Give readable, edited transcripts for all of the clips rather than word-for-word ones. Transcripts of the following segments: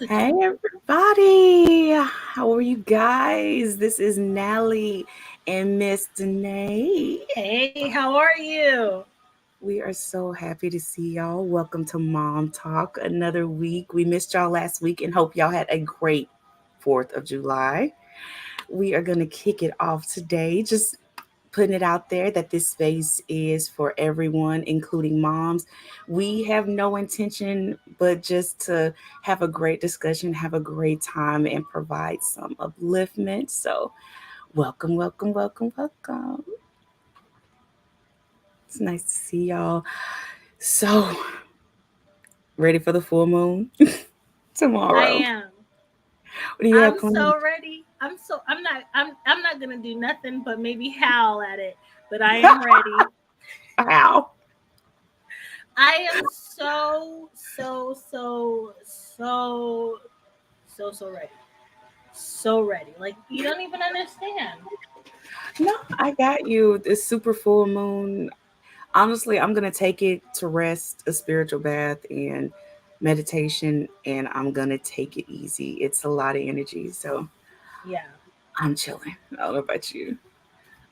Hey everybody, how are you guys? This is Nallie and Miss Denay. Hey, how are you? We are so happy to see y'all. Welcome to Mom Talk. Another week. We missed y'all last week and hope y'all had a great 4th of July. We are going to kick it off today. Just putting it out there that this space is for everyone, including moms. We have no intention but just to have a great discussion, have a great time, and provide some upliftment. So, welcome, welcome, welcome, welcome. It's nice to see y'all. So, ready for the full moon I tomorrow? am. What do you have I'm planned? so ready. I'm not gonna do nothing but maybe howl at it, but I am ready. Wow. I am so ready. So ready. Like you don't even understand. No, I got you. This super full moon. Honestly, I'm gonna take it to rest, a spiritual bath, and meditation, and I'm gonna take it easy. It's a lot of energy, so Yeah. I'm chilling. I don't know about you.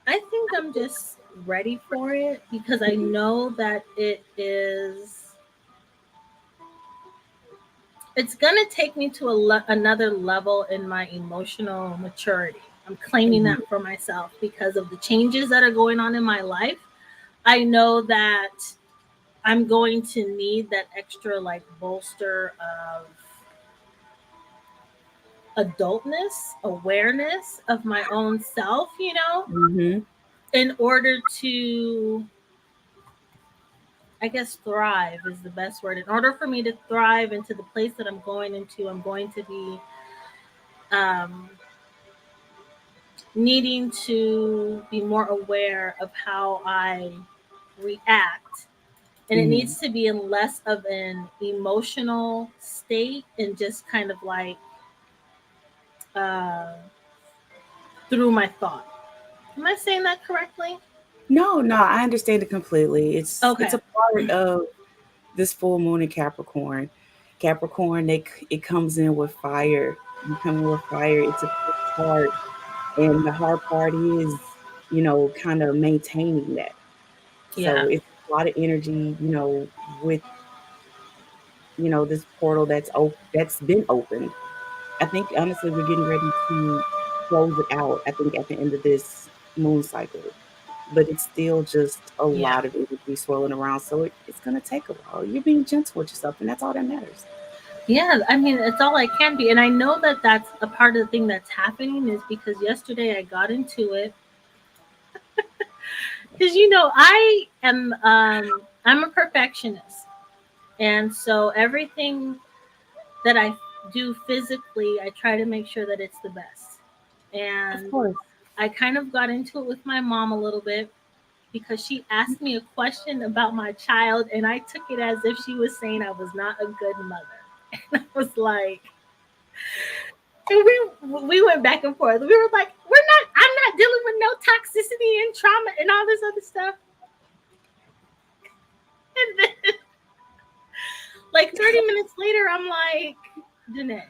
I think I'm just ready for it because I know that it's going to take me to another level in my emotional maturity. I'm claiming Mhm. that for myself because of the changes that are going on in my life. I know that I'm going to need that extra like bolster of adultness, awareness of my own self, Mhm. in order to, I guess, thrive is the best word. In order for me to thrive into the place that I'm going into, I'm going to be um, needing to be more aware of how I react. And it Mhm. needs to be in less of an emotional state and just kind of like uh, through my thought. Am I saying that correctly? No, no, I understand it completely. It's Okay. a part of this full moon in Capricorn. Capricorn, it comes in with fire. You come in with fire. It's a quick start, and the hard part is, kind of maintaining that. Yeah. So it's a lot of energy, with this portal that's been opened. I think honestly we're getting ready to close it out. I think at the end of this moon cycle, but it's still just a Yeah. lot of energy swirling around. So it's gonna take a while. You're being gentle with yourself, and that's all that matters. Yeah. I mean, it's all I can be. And I know that that's a part of the thing that's happening is because yesterday I got into it. Because, I'm a perfectionist. And so everything that I do physically, I try to make sure that it's the best. Of And course. I kind of got into it with my mom a little bit because she asked me a question about my child, and I took it as if she was saying I was not a good mother. And I was like, and we went back and forth. We were like, I'm not dealing with no toxicity and trauma and all this other stuff. And then, like 30 minutes later, I'm like, Danae,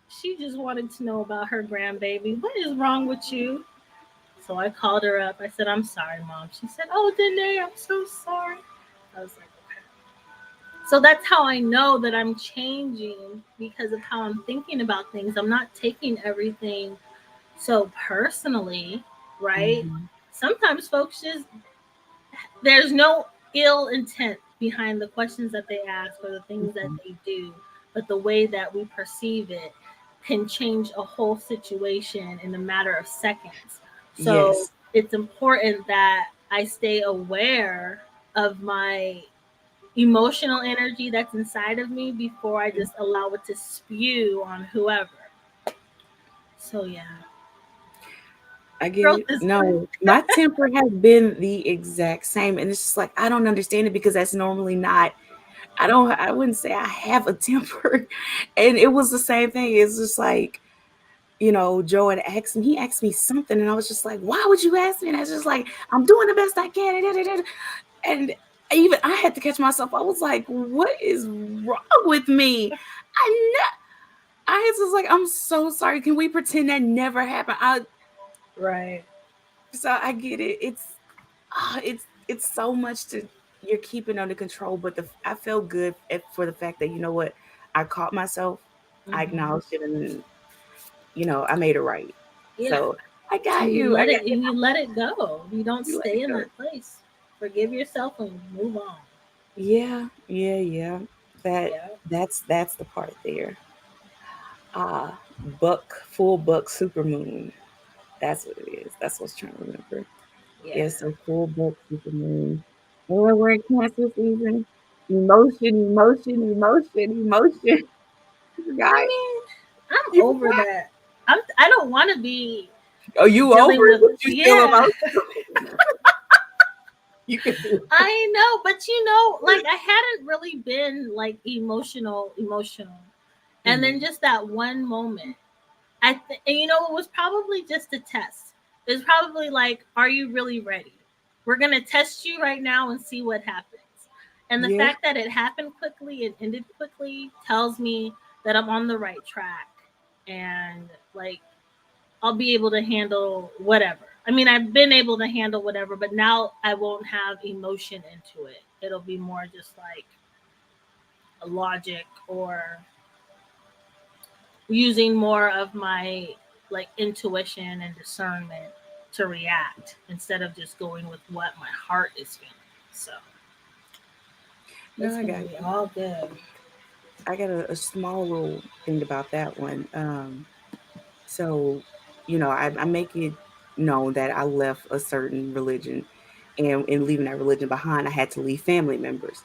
she just wanted to know about her grandbaby. What is wrong with you? So I called her up. I said, I'm sorry, Mom. She said, Oh, Danae, I'm so sorry. I was like, okay. So that's how I know that I'm changing because of how I'm thinking about things. I'm not taking everything so personally, right? Hmm. Sometimes folks just, there's no ill intent behind the questions that they ask or the things that Hmm. they do, but the way that we perceive it can change a whole situation in a matter of seconds. So Yes. it's important that I stay aware of my emotional energy that's inside of me before I just allow it to spew on whoever. So yeah, I get growth it. is No, my temper has been the exact same, and it's just like I don't understand it because that's normally not. I wouldn't say I have a temper, and it was the same thing. It's just like Joe had asked me, he asked me something, and I was just like, why would you ask me? And I was just like, I'm doing the best I can. And even I had to catch myself. I was like, what is wrong with me? I know. I was like, I'm so sorry. Can we pretend that never happened? Right. So I get it. It's so much to you're keeping under control, but I felt good for the fact that you know what, I caught myself, I Hmm. acknowledged it, and I made it right. Yeah. So I got And you. I got you let it go. You don't you. Let stay it in go. that place. Forgive yourself and move on. Yeah, yeah, yeah. That Yeah. that's the part there. Ah, buck, full buck, super moon. That's what it is. That's what I was trying to remember. Yeah. Yeah, so full buck, super moon. And we're in Cancer season. Emotion, emotion, emotion, emotion. You I forgot. mean, I'm You over forgot. that. I don't want to be Oh, you over dealing it, with, but you still yeah. emotional. You can do it. I know, but like I hadn't really been like emotional. And then Mhm. just that one moment, and it was probably just a test. It was probably like, are you really ready? We're gonna test you right now and see what happens. And the Yeah. fact that it happened quickly and ended quickly tells me that I'm on the right track, and like I'll be able to handle whatever. I mean, I've been able to handle whatever, but now I won't have emotion into it. It'll be more just like a logic, or using more of my like intuition and discernment to react instead of just going with what my heart is feeling. So No, it's I gonna got be you. all good. I got a small little thing about that one. So, I make it known that I left a certain religion, and in leaving that religion behind, I had to leave family members.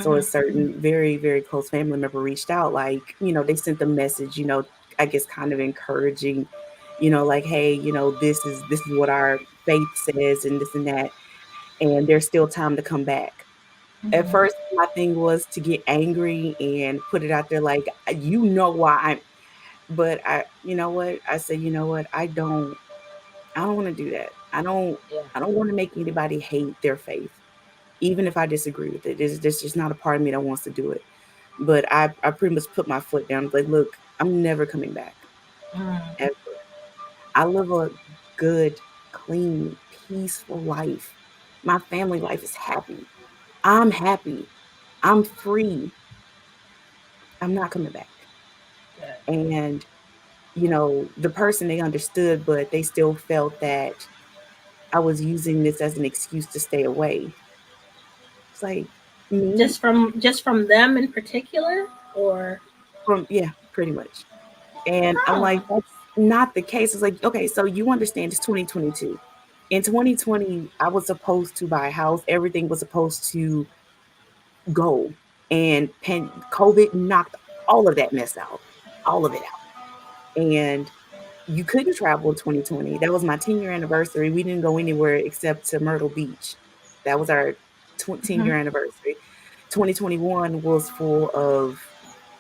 So a Hmm. certain very, very close family member reached out, like, they sent the message, I guess kind of encouraging, like, hey, this is what our faith says and this and that, and there's still time to come back. At Hmm. first, my thing was to get angry and put it out there like, you know why I'm, but you know what? I said, you know what? I don't want to do that. Yeah. I don't want to make anybody hate their faith, even if I disagree with it. There's just not a part of me that wants to do it. But I pretty much put my foot down. Like, look, I'm never coming back Mm. ever. I live a good, clean, peaceful life. My family life is happy. I'm happy. I'm free. I'm not coming back. Good. And the person, they understood, but they still felt that I was using this as an excuse to stay away. It's like me Just from them in particular, or from yeah, pretty much. And I'm oh, like, that's not the case. It's like, okay, so you understand it's 2022. In 2020, I was supposed to buy a house. Everything was supposed to go. And COVID knocked all of that mess out, all of it out. And you couldn't travel in 2020. That was my 10-year anniversary. We didn't go anywhere except to Myrtle Beach. That was our 10-year mhm, anniversary. 2021 was full of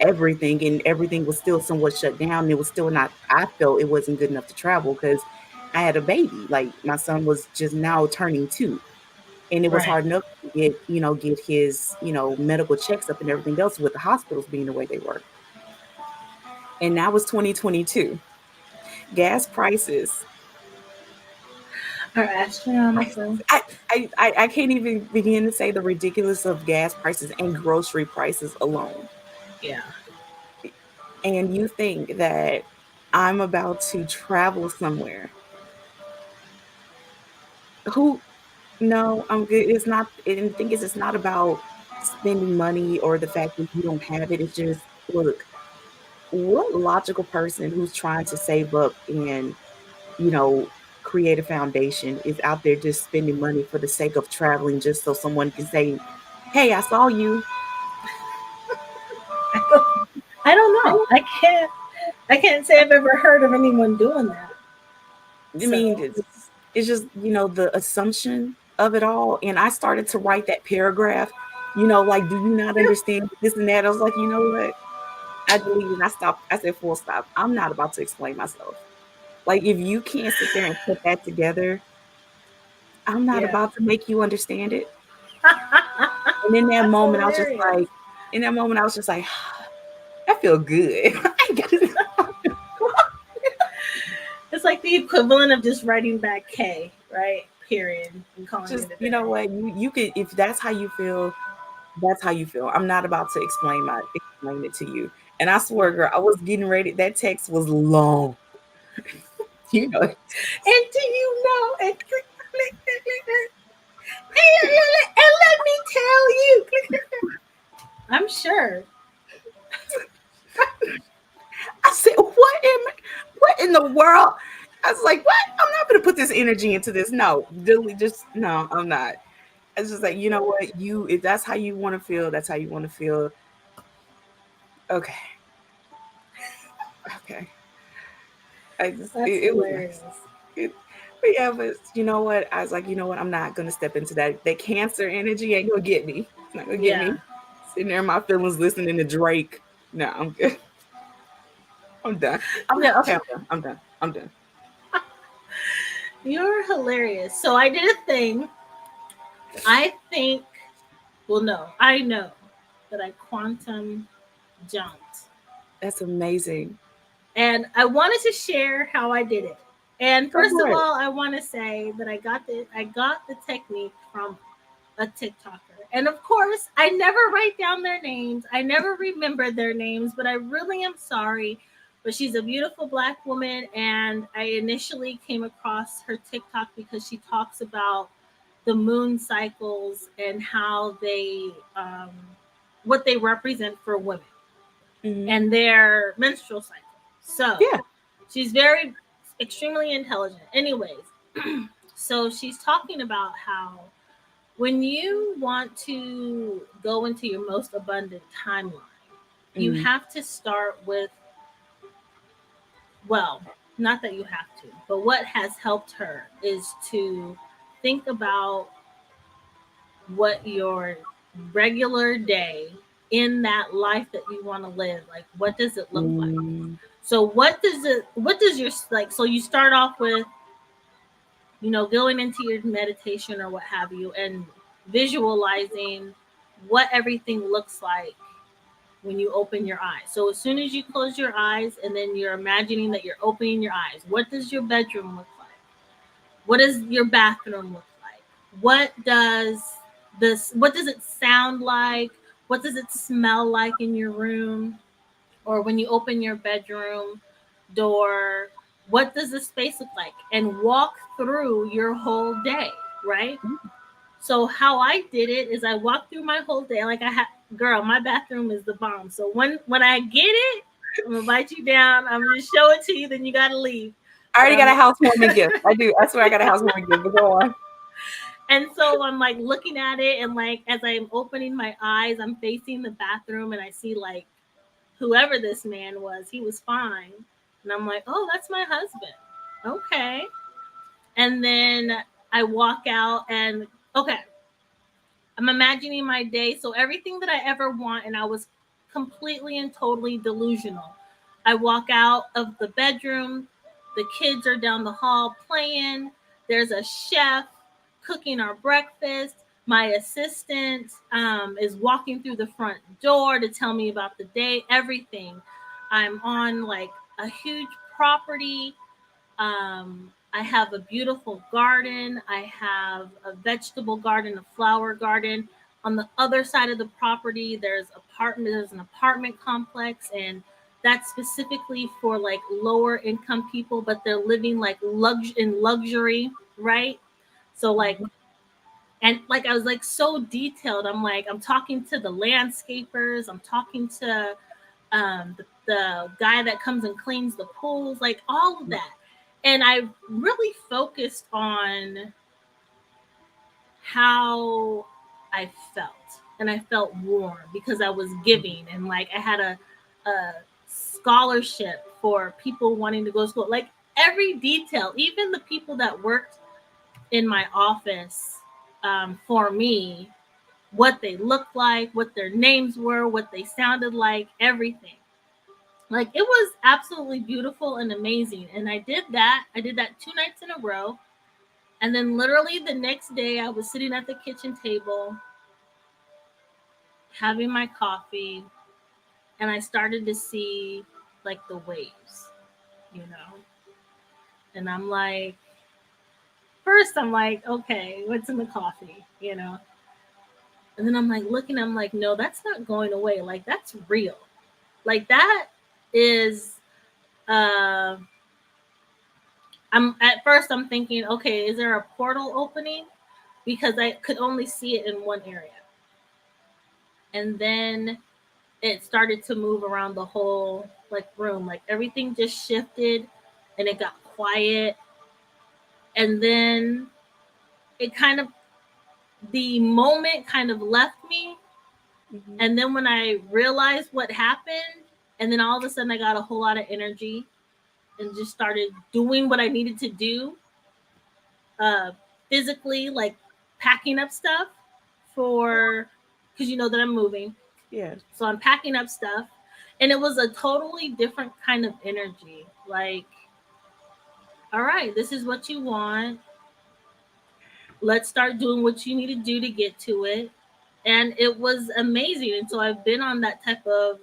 everything, and everything was still somewhat shut down. It was still not, I felt it wasn't good enough to travel because I had a baby. Like, my son was just now turning 2. And it was right. hard enough to get his, medical checks up and everything else with the hospitals being the way they were. And now it's 2022. Gas prices, Are I astronomical. I can't even begin to say the ridiculous of gas prices and grocery prices alone. Yeah. And you think that I'm about to travel somewhere. Who No, I'm good. It's not, and the thing is, it's not about spending money or the fact that you don't have it. It's just, look, what logical person who's trying to save up and, you know, create a foundation is out there just spending money for the sake of traveling just so someone can say, "Hey, I saw you." I don't know. I can't say I've ever heard of anyone doing that. I So mean, it's just, the assumption of it all. And I started to write that paragraph, like, do you not understand this and that? I was like, you know what? I deleted and I stopped. I said, full stop. I'm not about to explain myself. Like, if you can't sit there and put that together, I'm not yeah. about to make you understand it. And in that That's moment, I was just hilarious. like, in that moment, I was just like, I feel good. I got it. the equivalent of just writing back K, right? Period, and calling Just it a you know day. what, you could, if that's how you feel, that's how you feel. I'm not about to explain it to you. And I swear, girl, I was getting ready. That text was long. You know, And do you know? And click, click, click, click, click. And let me tell you, click, click, click. I'm sure. I said, what in the world? I was like, what? I'm not gonna put this energy into this. No, really, just no, I'm not. It's just like, you know what, you, if that's how you want to feel, that's how you want to feel. Okay, okay. That's It was nice. hilarious. It, but yeah, but you know what? I was like, you know what? I'm not gonna step into that. That Cancer energy ain't gonna get me. It's not gonna get Yeah, me. Sitting there in my feelings, listening to Drake. No, I'm good. I'm done. I'm done. Okay, I'm done. I'm done. I'm done. you're hilarious. So I did a thing. I think, well, no, I know that I quantum jumped. That's amazing. And I wanted to share how I did it. And Go first for of it. all, I want to say that I got the technique from a TikToker. And of course, I never write down their names. I never remember their names, but I really am sorry. But she's a beautiful black woman, and I initially came across her TikTok because she talks about the moon cycles and how what they represent for women Hmm. and their menstrual cycle. So Yeah. she's very extremely intelligent. Anyways, so she's talking about how when you want to go into your most abundant timeline, you Hmm. have to start with, well, not that you have to, but what has helped her is to think about what your regular day in that life that you want to live, like what does it look like? Mm. So what does your, like, so you start off with, going into your meditation or what have you, and visualizing what everything looks like when you open your eyes. So as soon as you close your eyes and then you're imagining that you're opening your eyes, what does your bedroom look like? What does your bathroom look like? What does it sound like? What does it smell like in your room? Or when you open your bedroom door, what does the space look like? And walk through your whole day, right? So how I did it is I walked through my whole day. Like, girl, my bathroom is the bomb. So when I get it, I'm gonna invite you down. I'm gonna show it to you. Then you gotta leave. I But already got a housewarming gift. I do. I swear I got a housewarming gift. But go on. and so I'm like looking at it, and like as I'm opening my eyes, I'm facing the bathroom, and I see like whoever this man was. He was fine, and I'm like, oh, that's my husband. Okay. And then I walk out, and okay, I'm imagining my day. So everything that I ever want, and I was completely and totally delusional. I walk out of the bedroom, the kids are down the hall playing, there's a chef cooking our breakfast. My assistant is walking through the front door to tell me about the day, everything. I'm on like a huge property. I have a beautiful garden. I have a vegetable garden, a flower garden. On the other side of the property, there's an apartment complex, and that's specifically for like lower income people, but they're living like in luxury, right? So like, and like I was like so detailed. I'm talking to the landscapers. I'm talking to the guy that comes and cleans the pools, like all of that. And I really focused on how I felt. And I felt warm because I was giving, and like I had a scholarship for people wanting to go to school. Like every detail, even the people that worked in my office for me, what they looked like, what their names were, what they sounded like, everything. Like it was absolutely beautiful and amazing. And I did that. I did that 2 nights in a row. And then literally the next day I was sitting at the kitchen table having my coffee, and I started to see like the waves, you know. And I'm like, first I'm like, okay, what's in the coffee, you know? And then I'm like looking, I'm like, no, that's not going away. Like that's real. Like that is uh I'm at first I'm thinking, okay, is there a portal opening? Because I could only see it in one area. And then it started to move around the whole like room. Like everything just shifted and it got quiet. And then it kind of the moment kind of left me. Hmm. And then when I realized what happened, and then all of a sudden I got a whole lot of energy and just started doing what I needed to do, uh, physically, like packing up stuff for, because you know that I'm moving. Yeah. So I'm packing up stuff. And it was a totally different kind of energy. Like, all right, this is what you want. Let's start doing what you need to do to get to it. And it was amazing. And so I've been on that type of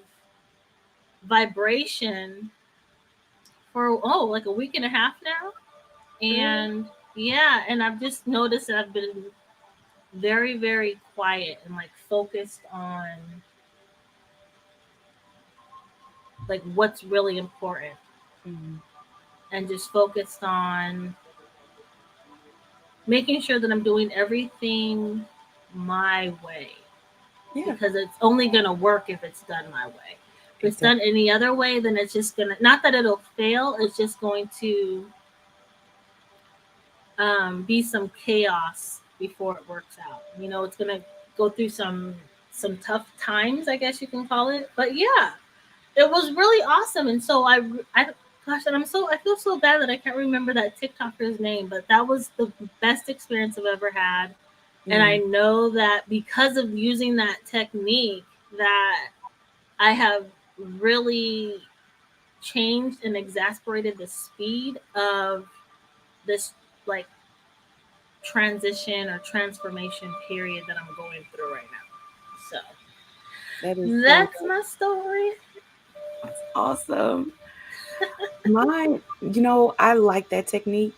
vibration for, oh, like a week and a half now. Really? And yeah, and I've just noticed that I've been very, very quiet and like focused on like what's really important Hmm. and just focused on making sure that I'm doing everything my way Yeah. because it's only going to work if it's done my way. If it's done Exactly. any other way, then it's just going to, not that it'll fail, it's just going to be some chaos before it works out. You know, it's going to go through some tough times, I guess you can call it. But yeah, it was really awesome. And so I gosh, and I feel so bad that I can't remember that TikToker's name, but that was the best experience I've ever had. And I Mm. know that because of using that technique, that I have really changed and exasperated the speed of this like transition or transformation period that I'm going through right now. So That is so that's my story. awesome. Mine, I like that technique.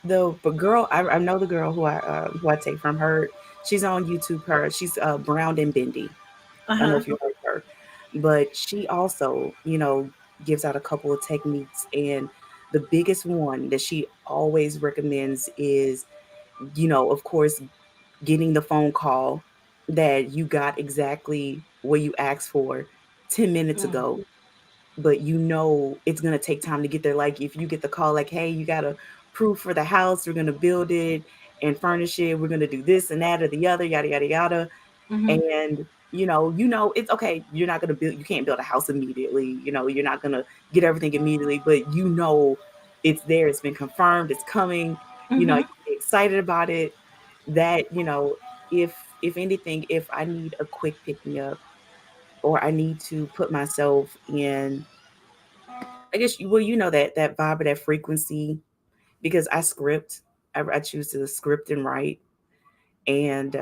The but girl, I know the girl who I take from her. She's on YouTube. She's Brown and Bendy. Uh I don't know huh. if you heard her, but she also, gives out a couple of techniques, and the biggest one that she always recommends is, of course, getting the phone call that you got exactly what you asked for 10 minutes Mm. ago, but it's going to take time to get there. Like if you get the call, like, hey, you got a proof for the house, we're going to build it and furnish it, we're going to do this and that or the other, yada, yada, yada. Mhm. And it's okay, you're not going to build, you can't build a house immediately, you're not going to get everything immediately, but it's there, it's been confirmed, it's coming, you Mhm. get excited about it. That if if anything, if I need a quick pick me up, or I need to put myself in, I guess, well, that vibe or that frequency, because I script, I choose to script and write. And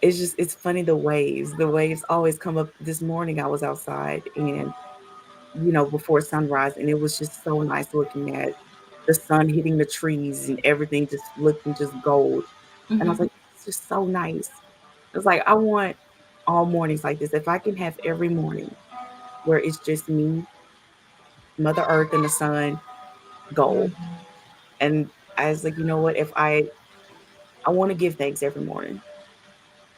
it's funny, the waves always come up. This morning I was outside, and before sunrise, and it was just so nice looking at the sun hitting the trees and everything just looking just gold. And I was Mhm. like, it's just so nice. It's like I want all mornings like this. If I can have every morning where it's just me, Mother Earth, and the sun, gold. Mhm. And I was like, you know what? If I want to give thanks every morning.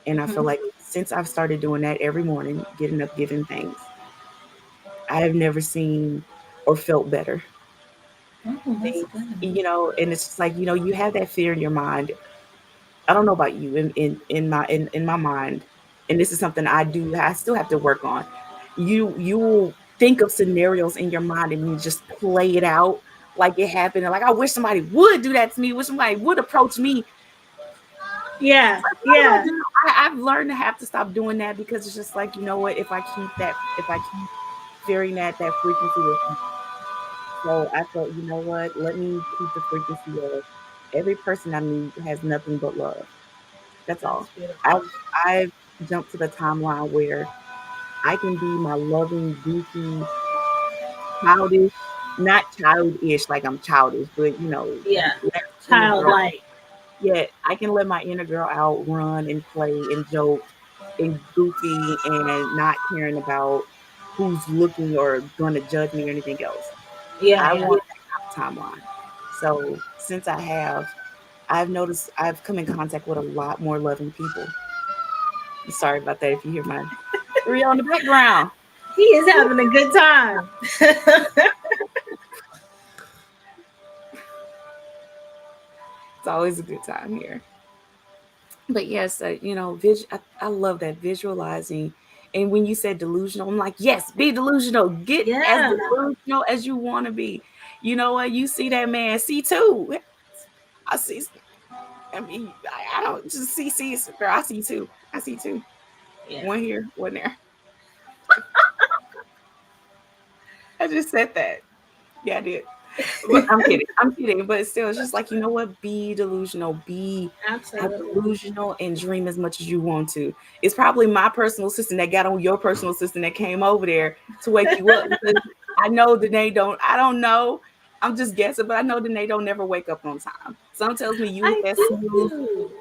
And I feel Mhm. like since I've started doing that every morning, getting up, giving thanks, I have never seen or felt better. Oh, that's Things, good. and it's just like, you have that fear in your mind. I don't know about you, in my mind, and this is something I still have to work on. You will think of scenarios in your mind and you just play it out like it happened, and like, I wish somebody would do that to me, wish somebody would approach me. Yeah. Why do I Yeah. do I've learned to have to stop doing that, because it's just like, you know what, if I keep fearing that frequency with me. So I thought, you know what, let me keep the frequency of every person I meet has nothing but love. That's That's all. beautiful. I've jumped to the timeline where I can be my loving, goofy, childish. not childish like I'm childish, but Yeah, let my inner girl. childlike. Yeah, I can let my inner girl out, run and play and joke and goofy and not caring about who's looking or going to judge me or anything else. Yeah, I yeah. want that kind of timeline. So since I've noticed I've come in contact with a lot more loving people. Sorry about that if you hear my 3 on the background. He is having a good time. It's always a good time here. But yes, I love that visualizing. And when you said delusional, I'm like, yes, be delusional. Get as Yeah, delusional as you want to be. You know what? You see that man, see too. I see. I mean, I don't just see, girl. I see two. I see two. yeah. One here, one there. I just said that. Yeah, I did. But I'm kidding. I'm kidding. But still, it's just like, you know what? Be delusional. Be have Absolutely. delusional and dream as much as you want to. It's probably my personal assistant that got on your personal assistant that came over there to wake you up because I know that they don't. I don't know. I'm just guessing, but I know that they don't never wake up on time. Some tells me you hit I that snooze. do.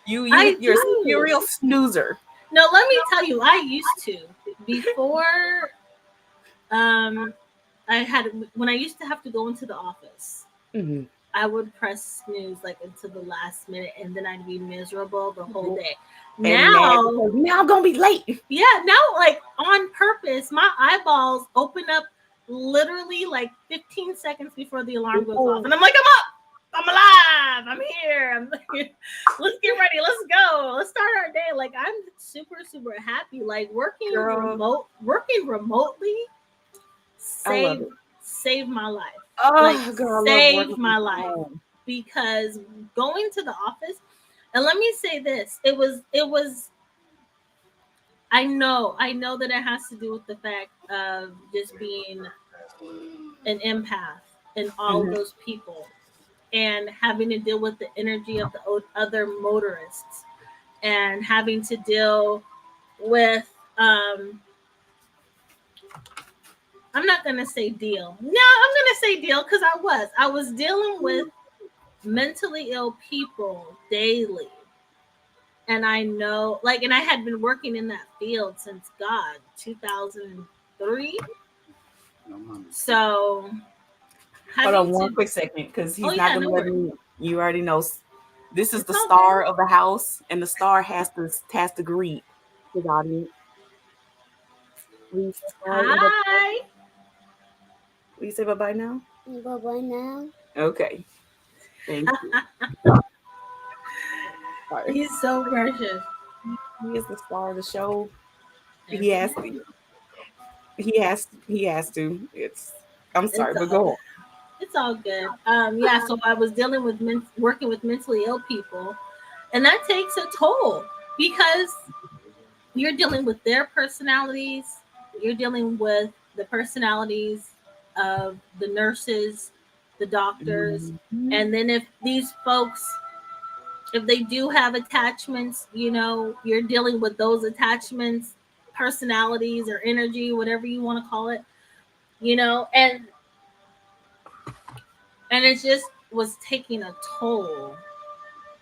You I hit your do. serial snoozer. No, let me tell you, I used to before um I had when I used to have to go into the office. Mm-hmm. I would press snooze like until the last minute and then I'd be miserable the whole day. And mad Now, because now I'm gonna be late. yeah, now like on purpose, my eyeballs open up literally like 15 seconds before the alarm goes off. Oh, And I'm like, I'm up. I'm alive. I'm here. Let's get ready. Let's go. Let's start our day. Like I'm super, super happy. Like girl, working remotely I love saved it. saved my life. Like Oh, girl, I love working saved from my life home. because going to the office, and let me say this, it was I know that it has to do with the fact of just being an empath and all of Mhm. those people and having to deal with the energy of the other motorists and having to deal with um I'm not going to say deal. No, I'm going to say deal cuz I was dealing with mentally ill people daily. And I know like and I had been working in that field since God 2003. So Hold having on to one quick second, because oh he's not yeah, gonna no let worries. me. You already know. This is It's the all good. star of the house, and the star has to greet his audience. Please say bye and bye. Hi. Will you say bye bye now? Bye bye now. Okay, thank you. Sorry. He's so precious. He is the star of the show. He Every has to. day. He has to. It's. I'm sorry, It's but all go it's all good. Yeah, so I was dealing with working with mentally ill people, and that takes a toll because you're dealing with their personalities, you're dealing with the personalities of the nurses, the doctors, on. and then if these folks if they do have attachments, you're dealing with those attachments, personalities or energy, whatever you want to call it, and it just was taking a toll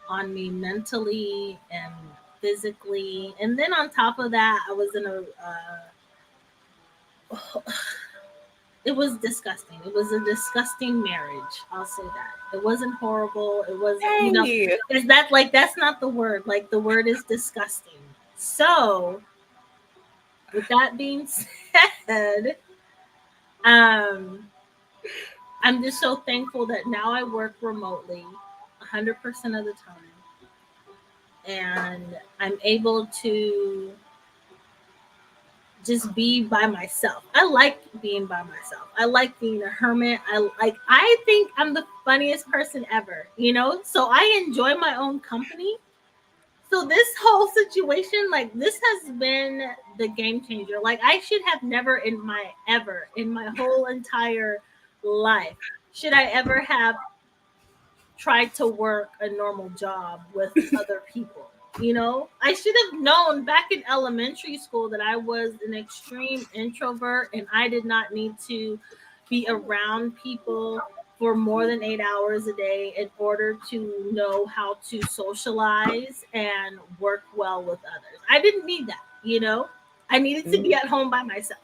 on me mentally and physically. And then on top of that, I was in it was disgusting. It was a disgusting marriage. I'll say that. It wasn't horrible. It wasn't, Hey. is that like, that's not the word. Like, the word is disgusting. So, with that being said, um, I'm just so thankful that now I work remotely 100% of the time. And I'm able to just be by myself. I like being by myself. I like being a hermit. I think I'm the funniest person ever, So I enjoy my own company. So this whole situation, like this has been the game changer. Like I should have never in my whole entire life should I ever have tried to work a normal job with other people. I should have known back in elementary school that I was an extreme introvert and I did not need to be around people for more than 8 hours a day in order to know how to socialize and work well with others. I didn't need that, you know? I needed to be Mhm. at home by myself.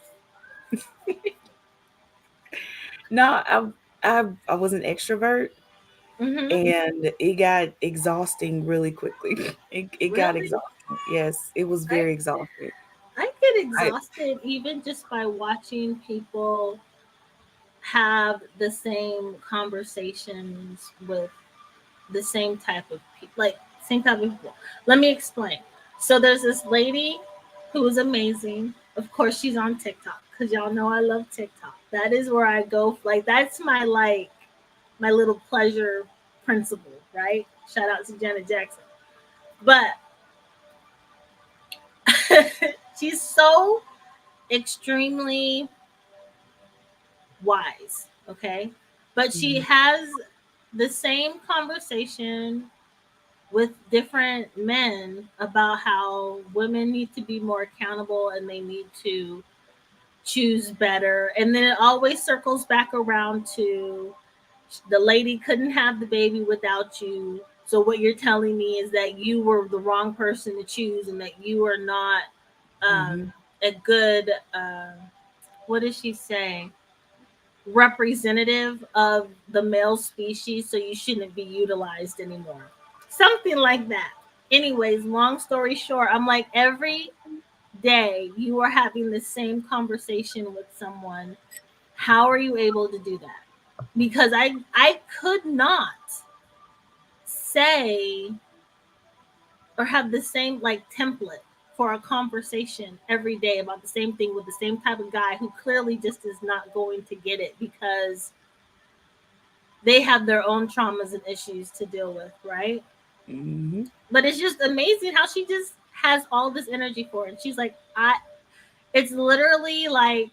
No, I was an extrovert, Hmm. and it got exhausting really quickly. It got Really? exhausting. Yes, it was I, very exhausting. I get I exhausted even just by watching people have the same conversations with the same type of people, like same type of people. Let me explain. So there's this lady who is amazing. Of course, she's on TikTok because y'all know I love TikTok. That is where I go. Like that's my my little pleasure principle, right? Shout out to Janet Jackson. But she's so extremely wise, okay? But she Mhm. has the same conversation with different men about how women need to be more accountable and they need to choose better. And then it always circles back around to the lady couldn't have the baby without you. So what you're telling me is that you were the wrong person to choose and that you are not um, Mhm. a good, what does she say? Representative of the male species, so you shouldn't be utilized anymore. Something like that. Anyways, long story short, I'm like, every day you are having the same conversation with someone. How are you able to do that? Because I could not say or have the same like template for a conversation every day about the same thing with the same type of guy who clearly just is not going to get it because they have their own traumas and issues to deal with, right? Mhm. But it's just amazing how she just has all this energy for it. And she's like, it's literally like,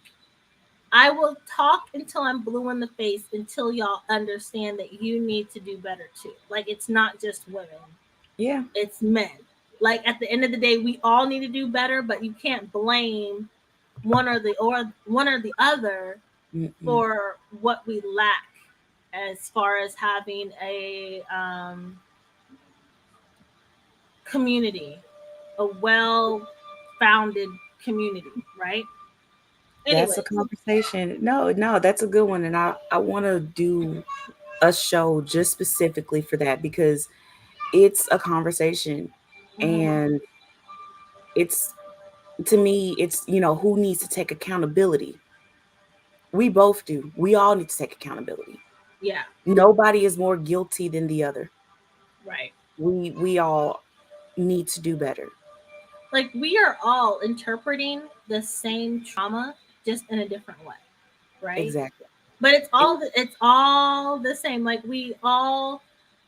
I will talk until I'm blue in the face until y'all understand that you need to do better too. Like, it's not just women, Yeah. it's men. Like, at the end of the day, we all need to do better, but you can't blame one or the other Mm-mm. for what we lack as far as having a community, a well founded community, right? That's a Anyways. conversation. No, no, that's a good one, and I want to do a show just specifically for that because it's a conversation, Hmm. and it's to me, it's who needs to take accountability. We both do. We all need to take accountability. Yeah, Nobody is more guilty than the other. right. We all need to do better. Like we are all interpreting the same trauma just in a different way, right? Exactly. But And it's all the same. Like we all,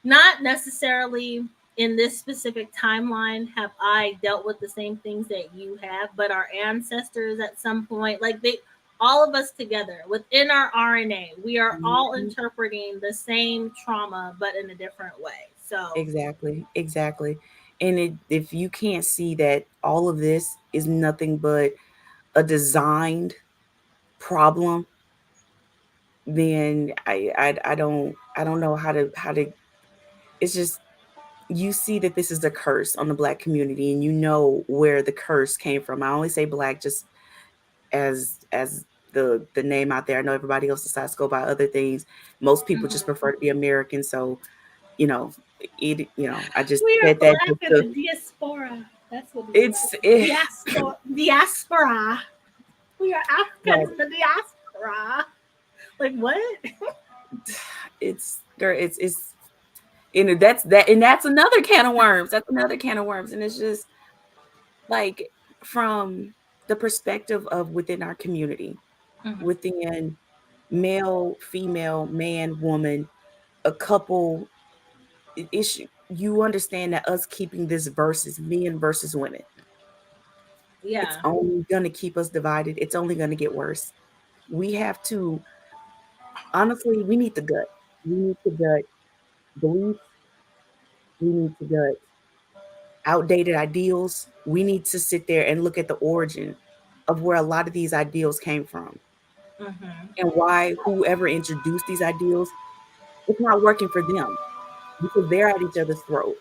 not necessarily in this specific timeline have I dealt with the same things that you have, but our ancestors at some point, like they, all of us together within our RNA, we are all Mhm. interpreting the same trauma but in a different way. So Exactly, exactly. And if you can't see that all of this is nothing but a designed problem, then I don't know how to. It's just you see that this is a curse on the Black community, and you know where the curse came from. I only say Black just as the name out there. I know everybody else decides to go by other things. Most people just mhm. prefer to be American, so you know I just We are said that black just in to. the diaspora. That's what it is. It's it, Diaspora. We are right. Africans in the diaspora. Like what? It's there. It's that's that, and that's another can of worms. That's another can of worms, and it's just like from the perspective of within our community, Mhm. within male, female, man, woman, a couple issue. You understand that us keeping this versus men versus women, it's Yeah. only going to keep us divided. It's only going to get worse. We have to honestly, we need to gut. We need to gut beliefs. We need to gut outdated ideals. We need to sit there and look at the origin of where a lot of these ideals came from. Mhm. and why whoever introduced these ideals, it's not working for them because they're at each other's throat.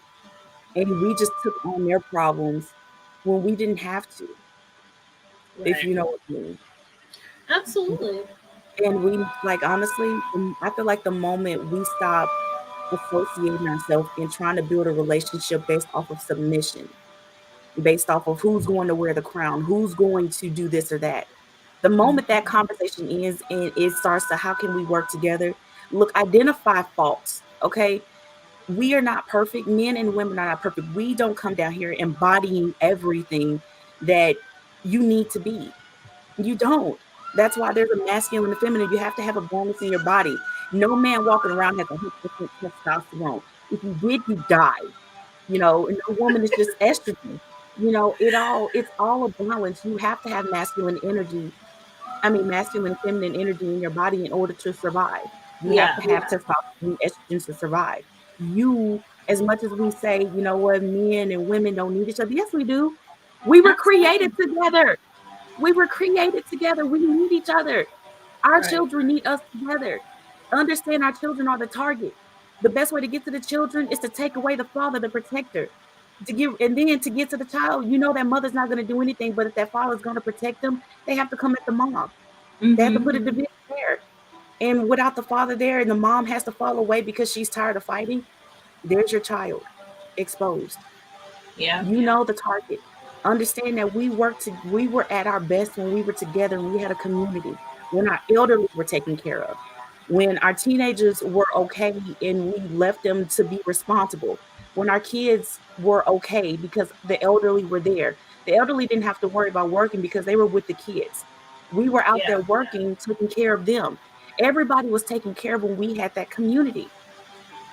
And we just took on their problems when we didn't have to, if Right. you know what I mean. Absolutely. And we, like, honestly, I feel like the moment we stop associating ourselves and trying to build a relationship based off of submission, based off of who's going to wear the crown, who's going to do this or that. The moment that Mhm. conversation ends and it starts to how can we work together? Look, identify faults, okay? We are not perfect. Men and women are not perfect. We don't come down here embodying everything that you need to be. You don't. That's why there's a masculine and feminine. You have to have a balance in your body. No man walking around has 100% testosterone. If you did, you die. And no woman is just estrogen. It's all a balance. You have to have masculine energy. I mean, masculine and feminine energy in your body in order to survive. You have Yeah. to have testosterone, estrogen to survive. You, as much as we say, you know what, men and women don't need each other. Yes, we do. We were created Absolutely. together. We were created together. We need each other. Our Right. children need us together. Understand our children are the target. The best way to get to the children is to take away the father, the protector. And then to get to the child, that mother's not going to do anything, but if that father's going to protect them, they have to come at the mom. They have to Mhm. put a division there. And without the father there and the mom has to fall away because she's tired of fighting, there's your child exposed. Yeah. The target. Understand that we were at our best when we were together and we had a community. When our elderly were taken care of. When our teenagers were okay and we left them to be responsible. When our kids were okay because the elderly were there. The elderly didn't have to worry about working because they were with the kids. We were out Yeah. there working, taking care of them. Everybody was taken care of when we had that community.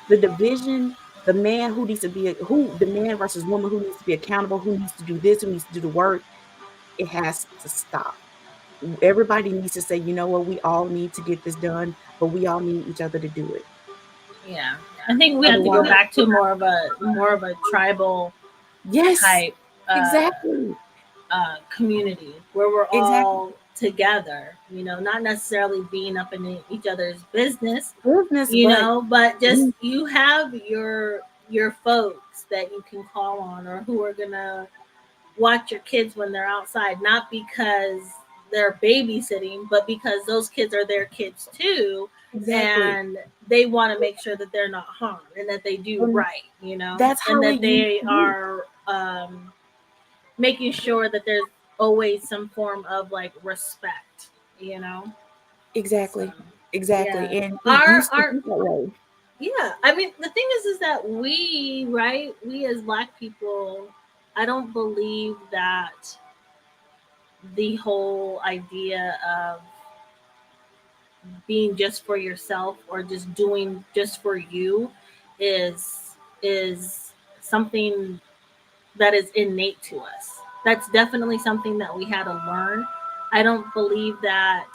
The division, the man versus woman who needs to be accountable, who needs to do this, who needs to do the work, it has to stop. Everybody needs to say, you know what, we all need to get this done, but we all need each other to do it. Yeah. I think we have to go Otherwise, back to more of a tribal yes, type uh, exactly, community where we're exactly. all together. Not necessarily being up in each other's business. Business, but But just we, you have your folks that you can call on, or who are gonna watch your kids when they're outside, not because they're babysitting, but because those kids are their kids too, exactly. and they want to make sure that they're not harmed and that they do And right, that's and how that it used they to be. are making sure that there's always some form of like respect, you know. So Exactly, exactly. yeah, And it our used to our be that way. yeah. I mean, the thing is that we as Black people, I don't believe that the whole idea of being just for yourself or just doing just for you is something that is innate to us. That's definitely something that we had to learn. I don't believe that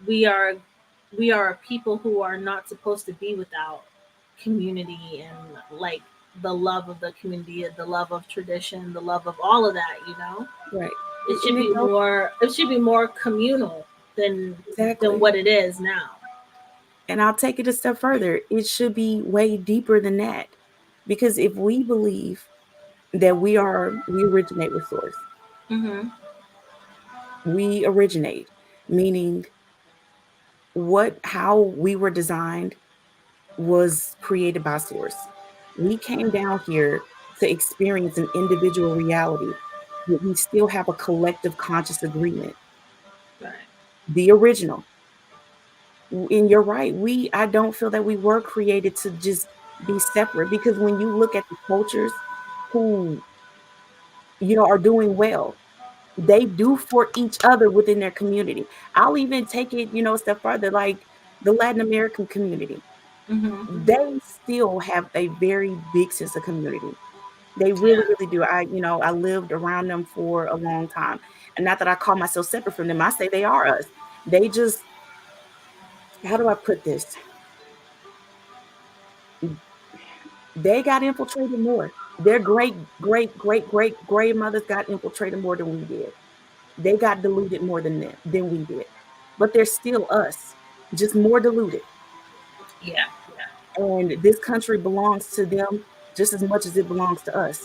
we are we are a people who are not supposed to be without community and like the love of the community, the love of tradition, the love of all of that. Right. It should And it be goes more communal than exactly. what it is now. And I'll take it a step further. It should be way deeper than that. Because if we believe that we originate with source, Mm-hmm. we originate, meaning how we were designed was created by source. We came down here to experience an individual reality, but we still have a collective conscious agreement. Right. The original. And you're right. I don't feel that we were created to just be separate because when you look at the cultures who, are doing well, they do for each other within their community. I'll even take it, a step further, like the Latin American community. Mm-hmm. They still have a very big sense of community. They really, Yeah. really do. I lived around them for a long time. And not that I call myself separate from them. I say they are us. They just, how do I put this? They got infiltrated more. Their great, great, great, great grandmothers got infiltrated more than we did. They got diluted more than we did. but they're still us, just more diluted. Yeah. And this country belongs to them just as much as it belongs to us.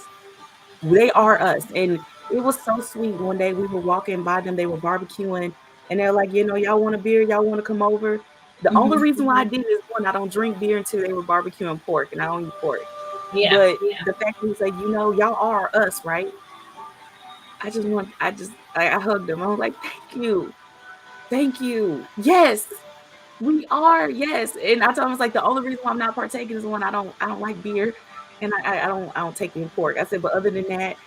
They are us. And it was so sweet. One day we were walking by them, they were barbecuing, and they're like, y'all want a beer? Y'all want to come over? The only Hmm. reason why I did is one, I don't drink beer until they were barbecuing pork, and I don't eat pork. Yeah. But Yeah. the fact that he's like, y'all are us, right? I hugged him. I was like, thank you. Thank you. Yes, we are. Yes. And I told him, I was like, the only reason why I'm not partaking is one, I don't like beer, and I don't take any pork. I said, but other than that,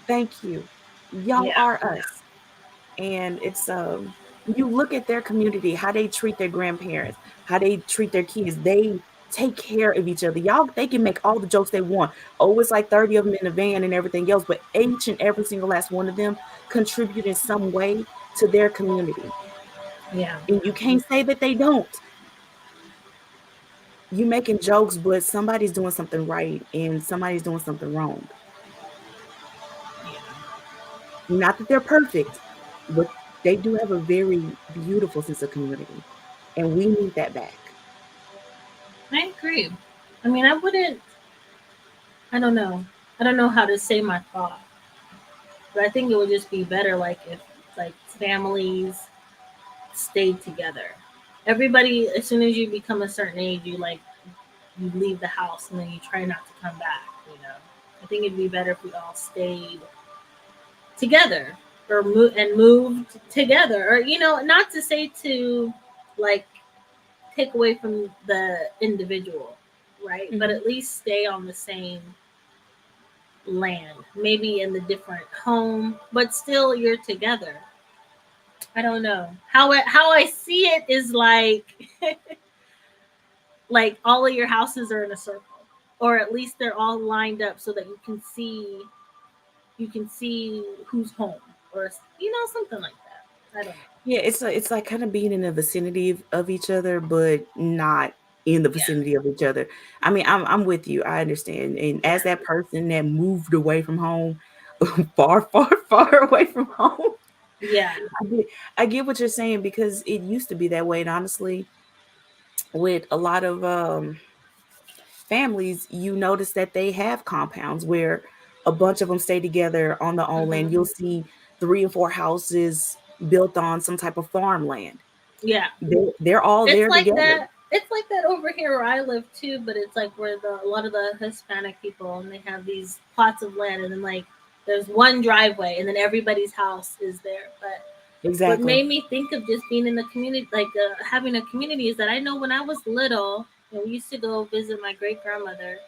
thank you. Y'all Yeah. are us. And it's you look at their community, how they treat their grandparents, how they treat their kids. They take care of each other. Y'all, they can make all the jokes they want. Oh, it's like 30 of them in the van and everything else, but each and every single last one of them contribute in some way to their community. Yeah. And you can't say that they don't. You making jokes, but somebody's doing something right and somebody's doing something wrong. Not that they're perfect, but they do have a very beautiful sense of community. And we need that back. I agree. I mean, I wouldn't. I don't know. I don't know how to say my thought, but I think it would just be better like if like families stayed together. Everybody, as soon as you become a certain age, you leave the house and then you try not to come back. You know, I think it'd be better if we all stayed together or moved together, or not to say to like take away from the individual, right? But Mhm. at least stay on the same land, maybe in the different home, but still you're together. I don't know how I see it is like all of your houses are in a circle, or at least they're all lined up so that you can see who's home, or something like that. I don't know. Yeah, it's like kind of being in the vicinity of each other, but not in the Yeah, vicinity of each other. I mean, I'm with you. I understand. And yeah, as that person that moved away from home, far, far, far away from home, yeah. I get, I get what you're saying because it used to be that way. And honestly, with a lot of families, you notice that they have compounds where a bunch of them stay together on the own land. Hmm. You'll see 3 or 4 houses built on some type of farmland. Yeah. They're all It's there like together. that. It's like that over here where I live too, but it's like where a lot of the Hispanic people, and they have these plots of land, and then like there's one driveway, and then everybody's house is there. But what Exactly. made me think of just being in the community, like having a community, is that I know when I was little and we used to go visit my great grandmother,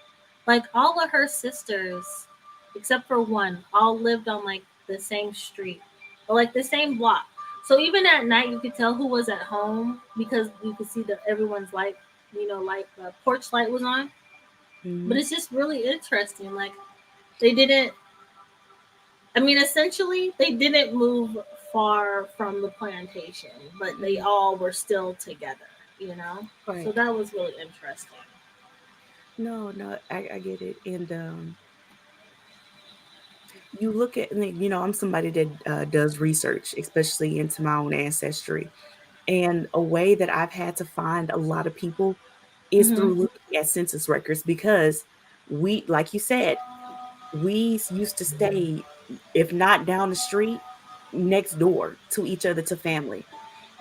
like all of her sisters, except for one, all lived on like the same street or like the same block. So even at night, you could tell who was at home because you could see that everyone's light, like the porch light was on. But Mhm. it's just really interesting. Like they didn't. I mean, essentially, they didn't move far from the plantation, but they Mhm. all were still together. You know, so Right. that was really interesting. No, no, I get it. And you look at, and I'm somebody that does research, especially into my own ancestry. And a way that I've had to find a lot of people is Hmm. through looking at census records because we, like you said, we used to stay, if not down the street, next door to each other, to family.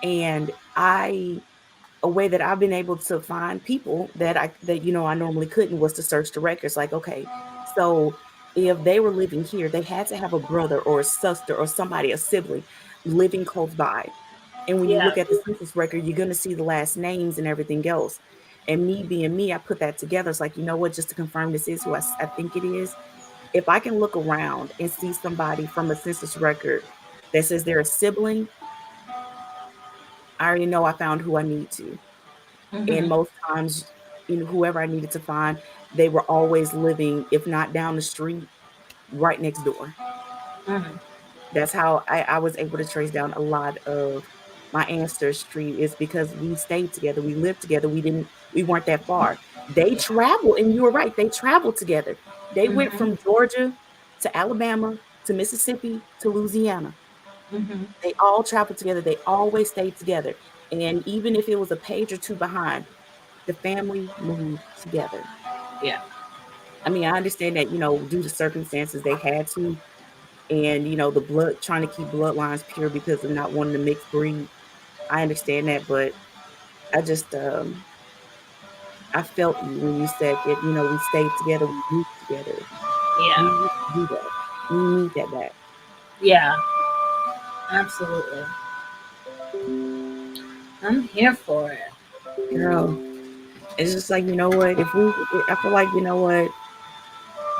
And a way that I've been able to find people that I normally couldn't was to search the records. Like, okay, so if they were living here, they had to have a brother or a sister or somebody, a sibling living close by. And when you Yeah. look at the census record, you're going to see the last names and everything else. And me being me, I put that together. It's like, you know what, just to confirm this is who I think it is. If I can look around and see somebody from a census record that says they're a sibling, I already know I found who I need to. And Hmm. most times, whoever I needed to find, they were always living, if not down the street, right next door. Hmm. That's how I was able to trace down a lot of my ancestry, is because we stayed together, we lived together, we weren't that far. They traveled, and you were right, they traveled together. They went Hmm. from Georgia to Alabama to Mississippi to Louisiana. Hmm. They all traveled together. They always stayed together. And even if it was a page or two behind, the family moved together. Yeah. I mean, I understand that, due to circumstances, they had to, and, the blood, trying to keep bloodlines pure because of not wanting to mix breed. I understand that, but I just, I felt you when you said that, we stayed together, we moved together. We Yeah. need to do that. We need that back. Yeah. Absolutely. I'm here for it. Girl, it's just like, I feel like,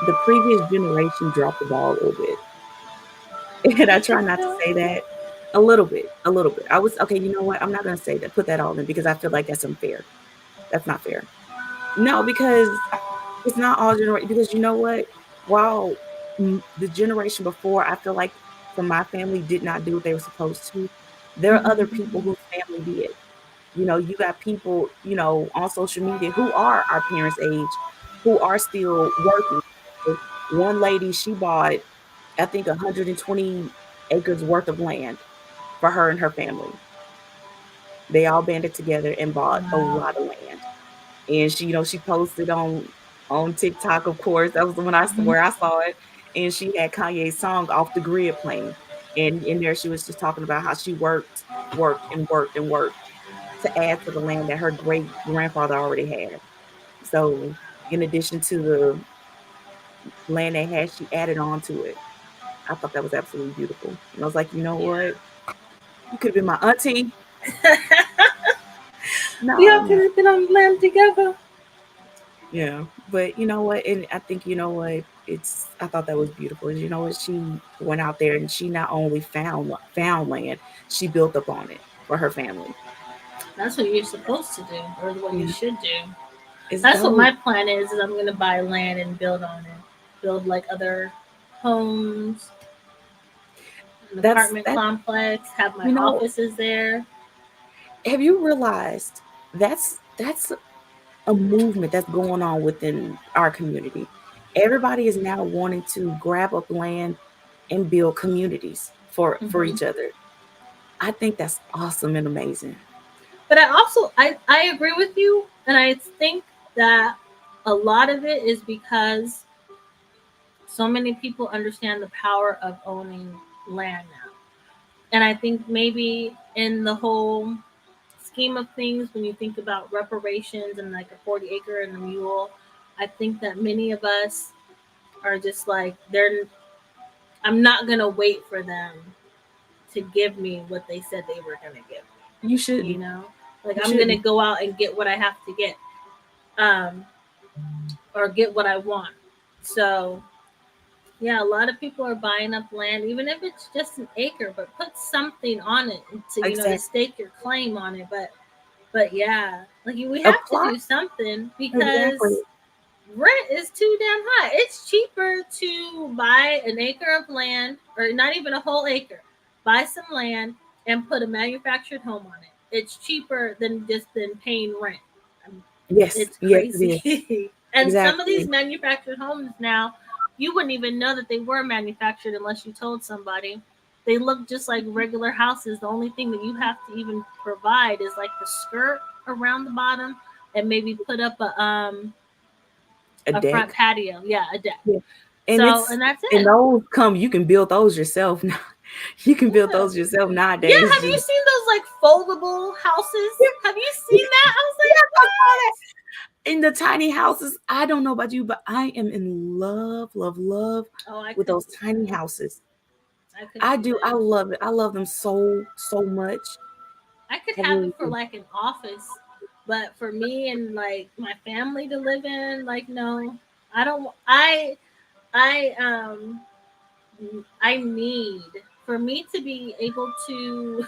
the previous generation dropped the ball a little bit. And I You try think not to so? say that. A little bit, a little bit. I was okay, you know what? I'm not gonna say that, put that all in because I feel like that's unfair. That's not fair. No, because it's not all generation. Because you know what? While the generation before, I feel like from my family did not do what they were supposed to. There are other Hmm. people whose family did. You got people, on social media who are our parents' age, who are still working. One lady, she bought, I think, 120 acres worth of land for her and her family. They all banded together and bought a lot Wow. of land. And she posted on TikTok, of course. That was the one Hmm. where I saw it. And she had Kanye's song Off the Grid playing. And in there she was just talking about how she worked and worked and worked to add to the land that her great grandfather already had. So in addition to the land they had, she added on to it. I thought that was absolutely beautiful. And I was like, you know what? You could have been my auntie. We No, all could no. have been on land together. Yeah. But you know what? And I think, I thought that was beautiful. Is, she went out there and she not only found land, she built up on it for her family. That's what you're supposed to do, or what you Yeah. should do. It's That's what dope. my plan is I'm gonna buy land and build on it. Build like other homes, an That's apartment that complex, have my you know, offices there. have you realized that's a movement that's going on within our community. Everybody is now wanting to grab up land and build communities for Hmm. each other. I think that's awesome and amazing. But I agree with you, and I think that a lot of it is because so many people understand the power of owning land now. And I think maybe in the whole scheme of things, when you think about reparations and like a 40 acre and a mule, I think that many of us are just like, I'm not going to wait for them to give me what they said they were going to give You me, shouldn't. Like You I'm going to shouldn't. go out and get what I have to get, um, or get what I want. So yeah, a lot of people are buying up land, even if it's just an acre, but put something on it to to Exactly. stake your claim on it. But yeah, like we have to Apply. do something Exactly. because rent is too damn high. It's cheaper to buy an acre of land, or not even a whole acre. Buy some land and put a manufactured home on it. It's cheaper than paying rent. Um, Yes. It's Yes, it is. crazy. And some of these Exactly. manufactured homes now, you wouldn't even know that they were manufactured unless you told somebody. They look just like regular houses. The only thing that you have to even provide is like the skirt around the bottom, and maybe put up A a front deck. patio. Yeah, a deck. Yeah. And So, it's and that's and it. those come, you can build those yourself now. You can build Yeah. those yourself Yeah, nowadays. have you Just seen those like foldable houses? yeah, Have you yeah, seen that? I was yeah, like, I saw that. what? In the tiny houses, I don't know about you, but I am in love, love, love Oh, I with those couldn't do tiny that. houses. I couldn't I do do. I that. love it. I love them so, so much. I could I have it really for do. like an office, but for me and like my family to live in, like no, I don't. I I need for me to be able to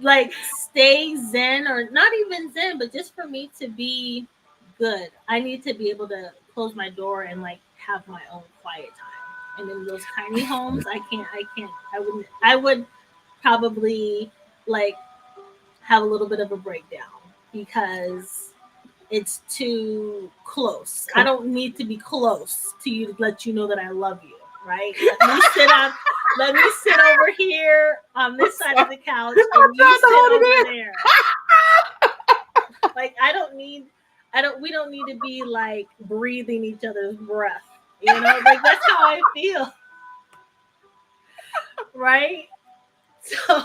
like stay zen, or not even zen, but just for me to be good, I need to be able to close my door and like have my own quiet time. And in those tiny homes, I can't, I would probably like have a little bit of a breakdown because it's too close. I Com- don't need to be close to you to let you know that I love you, right? Let me sit over here on I'm this side of sorry. the couch I'm and you trying to sit hold it over in. there. Like we don't need to be like breathing each other's breath. You know, like that's how I feel, right? So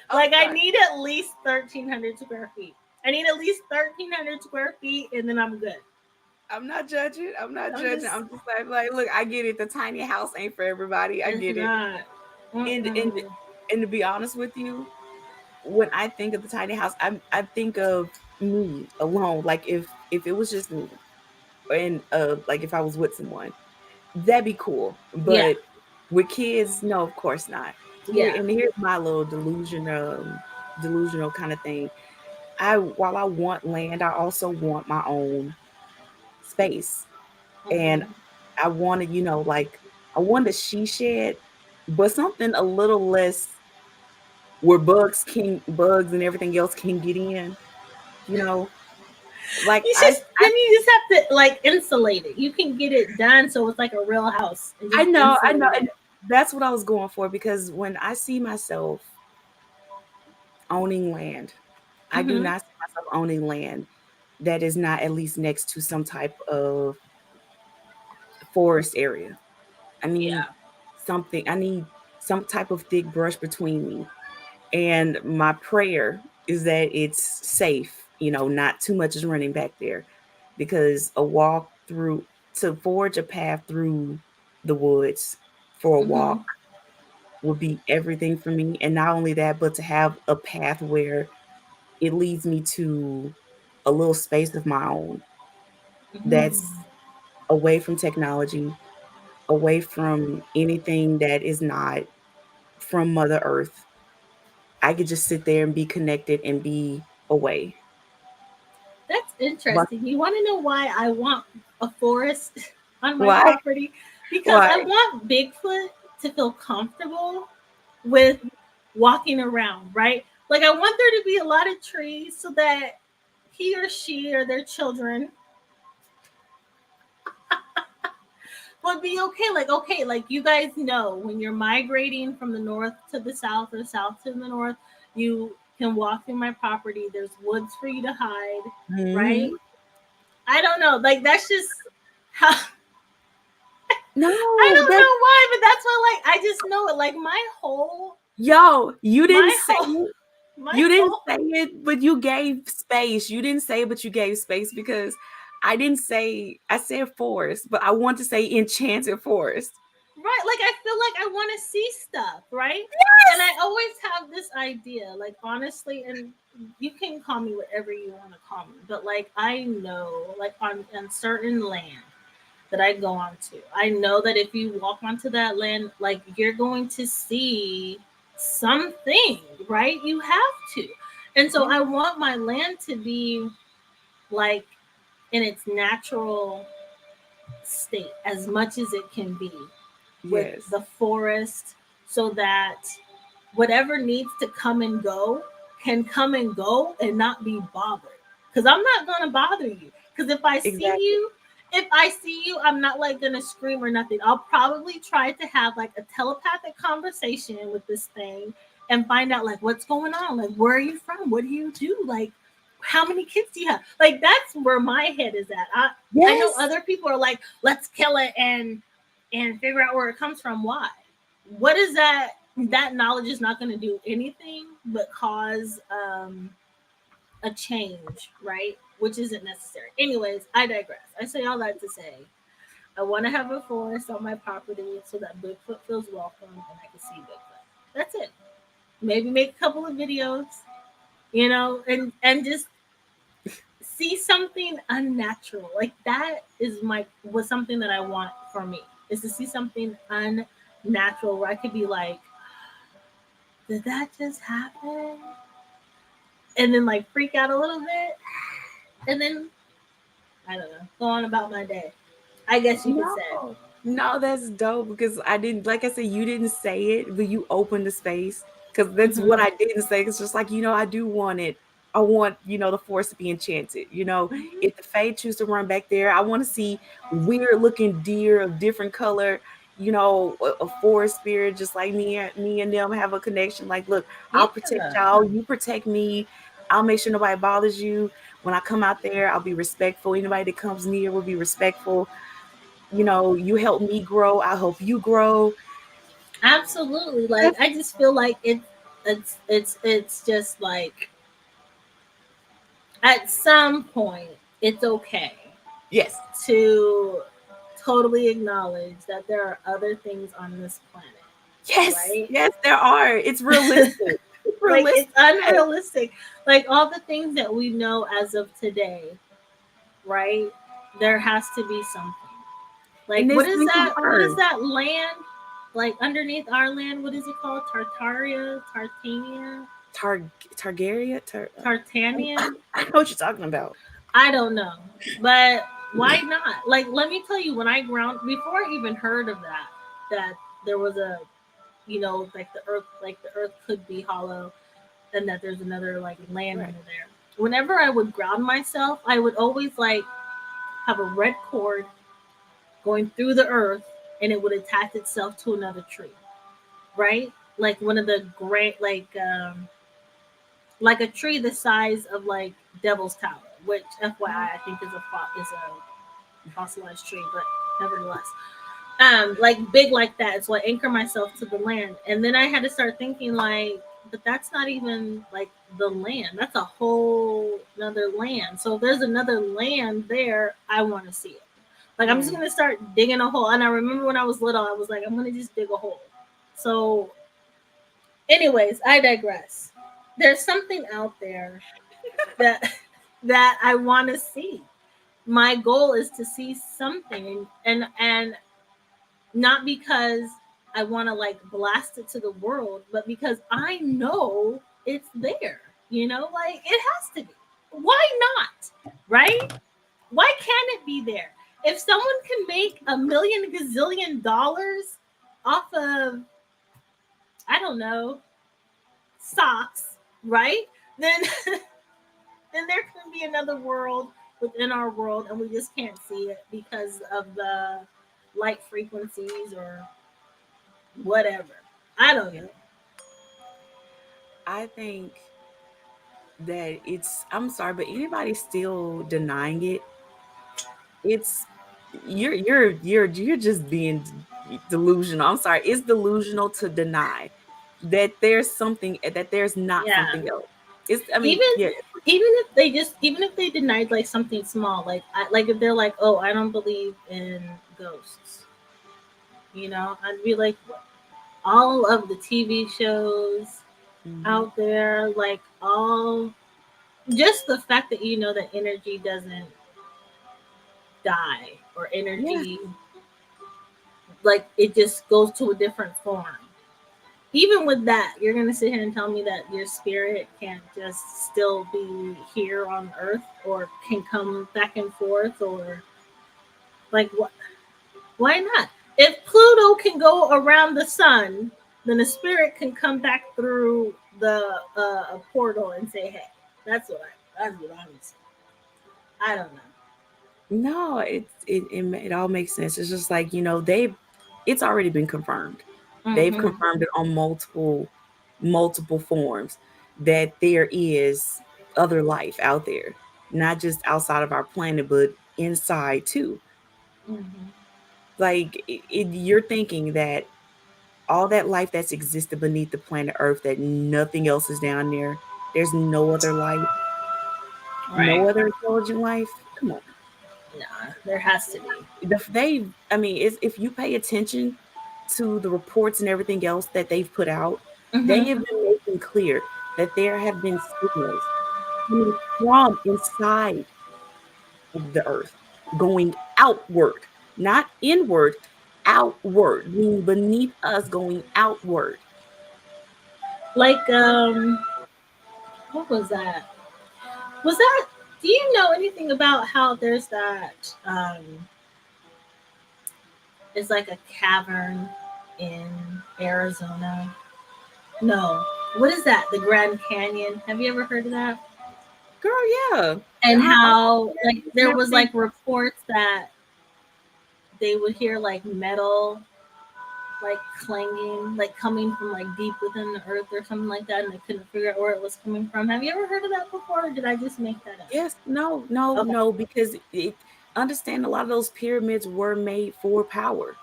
I'm like I sorry. need at least 1,300 square feet. I need at least 1,300 square feet and then I'm good. I'm not judging. I'm not I'm judging. just I'm just like, look, I get it. The tiny house ain't for everybody. I it's get it. not. And Mm-mm. to be honest with you, when I think of the tiny house, I think of me alone. Like if it was just me, and like if I was with someone, that'd be cool. Yeah. But with kids, no, of course not. Yeah. Here's my little delusional kind of thing. While I want land, I also want my own space, and Mm-hmm. I wanted, like I wanted a she shed, but something a little less where bugs and everything else can get in. You know, like You just have to like insulate it. You can get it done so it's like a real house and just I know, insulate and it. that's what I was going for because when I see myself owning land, I do Mm-hmm. not see myself owning land that is not at least next to some type of forest area. I need Yeah. I need some type of thick brush between me. And my prayer is that it's safe, not too much is running back there because a walk through to forge a path through the woods for a Mm-hmm. walk would be everything for me. And not only that, but to have a path where it leads me to a little space of my own that's Mm-hmm. away from technology, away from anything that is not from Mother Earth. I could just sit there and be connected and be away. That's But interesting. You want to know why I want a forest on my why? property? Because Why? I want Bigfoot to feel comfortable with walking around, right? Like I want there to be a lot of trees so that he or she or their children would be okay. Like you guys know when you're migrating from the north to the south or south to the north, you can walk through my property. There's woods for you to hide, right? Mhm. I don't know. Like that's just how I No, don't that know why, but that's what like I just know it. Like yo, you didn't my say whole it. my You didn't whole say it, but you gave space. You didn't say it, but you gave space because I didn't say I said forest, but I want to say enchanted forest. right, like I feel like I want to see stuff, right? And I always have this idea, like honestly, and you can call me whatever you want to call me, but like I know, like on certain land that I go onto, I know that if you walk onto that land, like you're going to see something, right? You have to. And so Yeah. I want my land to be like in its natural state as much as it can be with Yes. the forest so that whatever needs to come and go can come and go and not be bothered. Because I'm not going to bother you. Because Exactly. if I see you, I'm not like going to scream or nothing. I'll probably try to have like a telepathic conversation with this thing and find out like what's going on. Like, where are you from? What do you do? Like, how many kids do you have? Like, that's where my head is at. I know Yes. other people are like, let's kill it and figure out where it comes from. Why? What is that? That knowledge is not going to do anything but cause a change, right? Which isn't necessary. Anyways, I digress. I say all that to say I want to have a forest on my property so that Bigfoot feels welcome and I can see Bigfoot. That's it. Maybe make a couple of videos, and just see something unnatural. Like that is my was something that I want for me is to see something unnatural where I could be like, did that just happen? And then like freak out a little bit, and then I don't know, go on about my day. I guess you could say. No. No, that's dope because I didn't, like I said, you didn't say it, but you opened the space because that's what Hmm. I didn't say. It's just like, I do want it. I want, the forest to be enchanted. Mhm. If the Fae choose to run back there, I want to see weird looking deer of different color, a forest spirit, just like me and them have a connection. Like, look, I'll protect Yeah, y'all, you protect me. I'll make sure nobody bothers you. When I come out there, I'll be respectful. Anybody that comes near will be respectful. You help me grow, I'll help you grow. absolutely. Like That's I just feel like it's just like at some point it's okay yes. to totally acknowledge that there are other things on this planet, Yes, right? yes, there are. It's realistic. It's Like realistic. it's unrealistic. Like all the things that we know as of today, right? There has to be something. Like And what there's is things to be that? What is learned. that land? Like underneath our land, what is it called? Tartaria, Tartania, Tar Targaryen? Tartanian? I know what you're talking about. I don't know, but why not? Like, let me tell you, when I ground before I even heard of that there was a, like the earth could be hollow, and that there's another like land Right. under there. Whenever I would ground myself, I would always like have a red cord going through the earth, and it would attach itself to another tree, right? Like one of the great, like a tree the size of like Devil's Tower, which FYI I think is a fossilized tree, but nevertheless, like big like that. So I anchor myself to the land, and then I had to start thinking like, but that's not even like the land. That's a whole another land. So if there's another land there, I want to see it. Like I'm just Right. gonna start digging a hole. And I remember when I was little, I was like, I'm gonna just dig a hole. So, anyways, I digress. There's something out there that that I want to see. My goal is to see something, and not because I want to like blast it to the world, but because I know it's there. Like it has to be. Why not? Right? Why can't it be there? If someone can make a million gazillion dollars off of, I don't know, socks, right? Then then there can be another world within our world, and we just can't see it because of the light frequencies or whatever. I don't Yeah. know. I think that I'm sorry, but anybody still denying it, it's you're just being delusional. I'm sorry. It's delusional to deny that there's not Yeah. something else. I mean, Even yeah, even if they denied like something small, like if they're like, oh, I don't believe in ghosts, I'd be like, all of the TV shows mhm. out there, like all just the fact that that energy doesn't die, or Yes. energy, like it just goes to a different form. Even with that, you're gonna sit here and tell me that your spirit can't just still be here on Earth, or can come back and forth, or like what? Why not? If Pluto can go around the sun, then a spirit can come back through the portal and say, "Hey, that's what I'm saying." I don't know. No, it all makes sense. It's just like, it's already been confirmed. They've Mm-hmm. confirmed it on multiple forms that there is other life out there, not just outside of our planet, but inside too. Mm-hmm. Like you're thinking that all that life that's existed beneath the planet Earth, that nothing else is down there. There's no other life, Right. no other intelligent life. Come on. Nah, there has to be. I mean, if you pay attention to the reports and everything else that they've put out, they have Mm-hmm. been making clear that there have been signals coming from inside of the earth, going outward, not inward, outward, meaning beneath us, going outward. Like, what was that? Was that? Do you know anything about how there's that? It's like a cavern in Arizona. No, what is that? The Grand Canyon. Have you ever heard of that? Girl, yeah. And All how the like pyramids and there was everything. like reports that they would hear like metal like clanging, like coming from like deep within the earth or something like that, and they couldn't figure out where it was coming from. Have you ever heard of that before, or did I just make that Yes, no, no, up? Okay. no, because it understand a lot of those pyramids were made for power.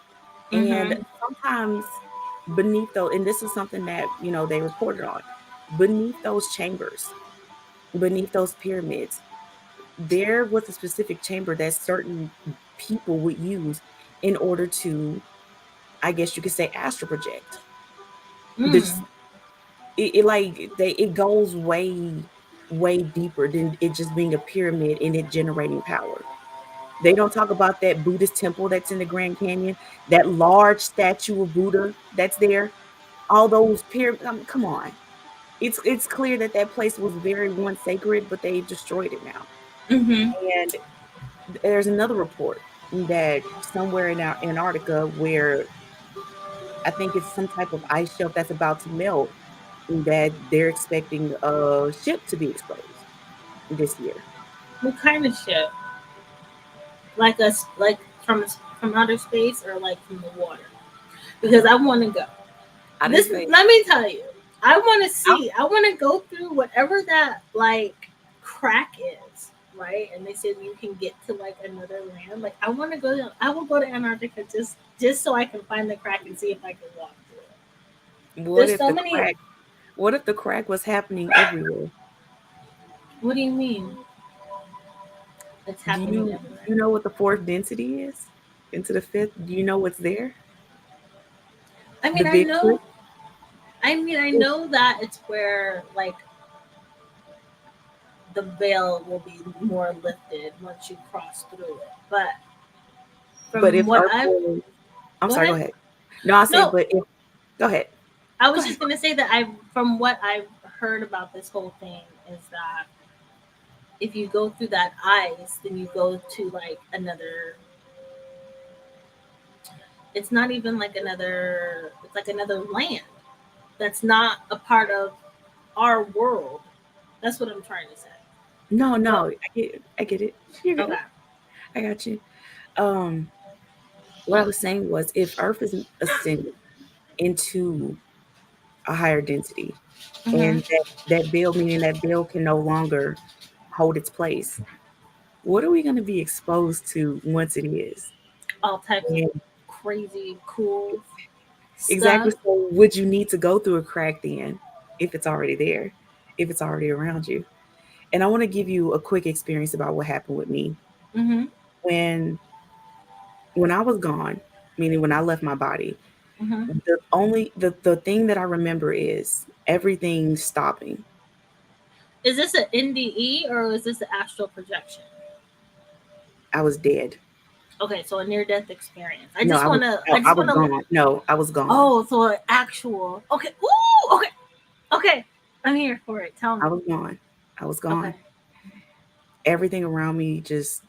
And Mhm. sometimes beneath those, and this is something that, they reported on, beneath those chambers, beneath those pyramids, there was a specific chamber that certain people would use in order to, I guess you could say, astral project. This Mm. it goes way deeper than it just being a pyramid and it generating power. They don't talk about that Buddhist temple that's in the Grand Canyon, that large statue of Buddha that's there. All those pyramids. Come on, it's clear that that place was very once sacred, but they destroyed it now. Mhm. And there's another report that somewhere in Antarctica, where I think it's some type of ice shelf that's about to melt, that they're expecting a ship to be exposed this year. What kind of ship? Like us, like from outer space, or like from the water? Because I want to go. I didn't This say let me tell you. I want to out. see. I want to go through whatever that like crack is, right? And they said you can get to like another land. Like I want to go. I will go to Antarctica just so I can find the crack and see if I can walk through it. What There's if so the many. crack? What if the crack was happening everywhere? What do you mean? It's Do happening everywhere. you know what the fourth density is? Into the fifth? Do you know what's there? I The mean, I big know. trick? I mean, I know that it's where like the veil will be more lifted once you cross through it. But But from if what Earth I've was, I'm go sorry, go ahead. ahead. No, I'll say, No, but if, go ahead. I Go was ahead. just gonna say that I, from what I've heard about this whole thing, is that if you go through that ice, then you go to like another. It's not even like another. It's like another land that's not a part of our world. That's what I'm trying to say. No, But no, I get it. You're good. okay. I got you. Um, what I was saying was, if Earth is ascending into a higher density, Hmm. and that veil, meaning that veil can no longer hold its place, what are we going to be exposed to once it is? All types of And crazy, cool exactly. stuff. So, would you need to go through a crack then, if it's already there, if it's already around you? And I want to give you a quick experience about what happened with me Hmm. when I was gone, meaning when I left my body. Hmm. The thing that I remember is everything stopping. Is this an NDE or is this an astral projection? I was dead. Okay, so a near death experience. I No, just I was wanna. no, I I just was wanna. gone. No, I was gone. Oh, so an actual. Okay. Ooh. Okay. Okay. I'm here for it. Tell I me. was gone. I was Okay. gone. Everything around me just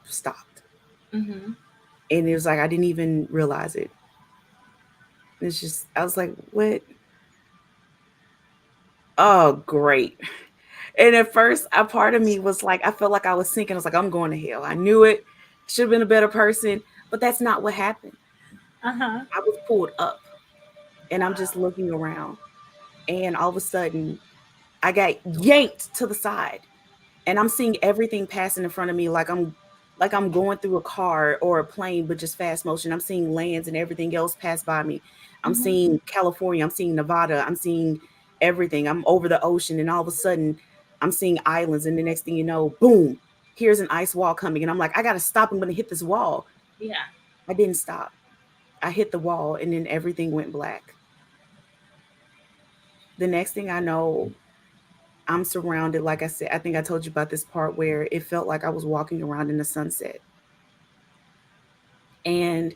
stopped. Mhm. And it was like I didn't even realize it. It's just I was like, "What? Oh, great." And at first, a part of me was like, I felt like I was sinking. I was like, I'm going to hell. I knew it. Should have been a better person, but that's not what happened. Uh huh. I was pulled up, and I'm just Wow. looking around, and all of a sudden, I got yanked to the side, and I'm seeing everything passing in front of me like I'm going through a car or a plane, but just fast motion. I'm seeing lands and everything else pass by me. I'm Mhm. seeing California. I'm seeing Nevada. I'm seeing everything. I'm over the ocean, and all of a sudden, I'm seeing islands. And the next thing you know, boom! Here's an ice wall coming, and I'm like, I gotta stop. I'm gonna hit this wall. Yeah. I didn't stop. I hit the wall, and then everything went black. The next thing I know, I'm surrounded, like I said, I think I told you about this part where it felt like I was walking around in the sunset. And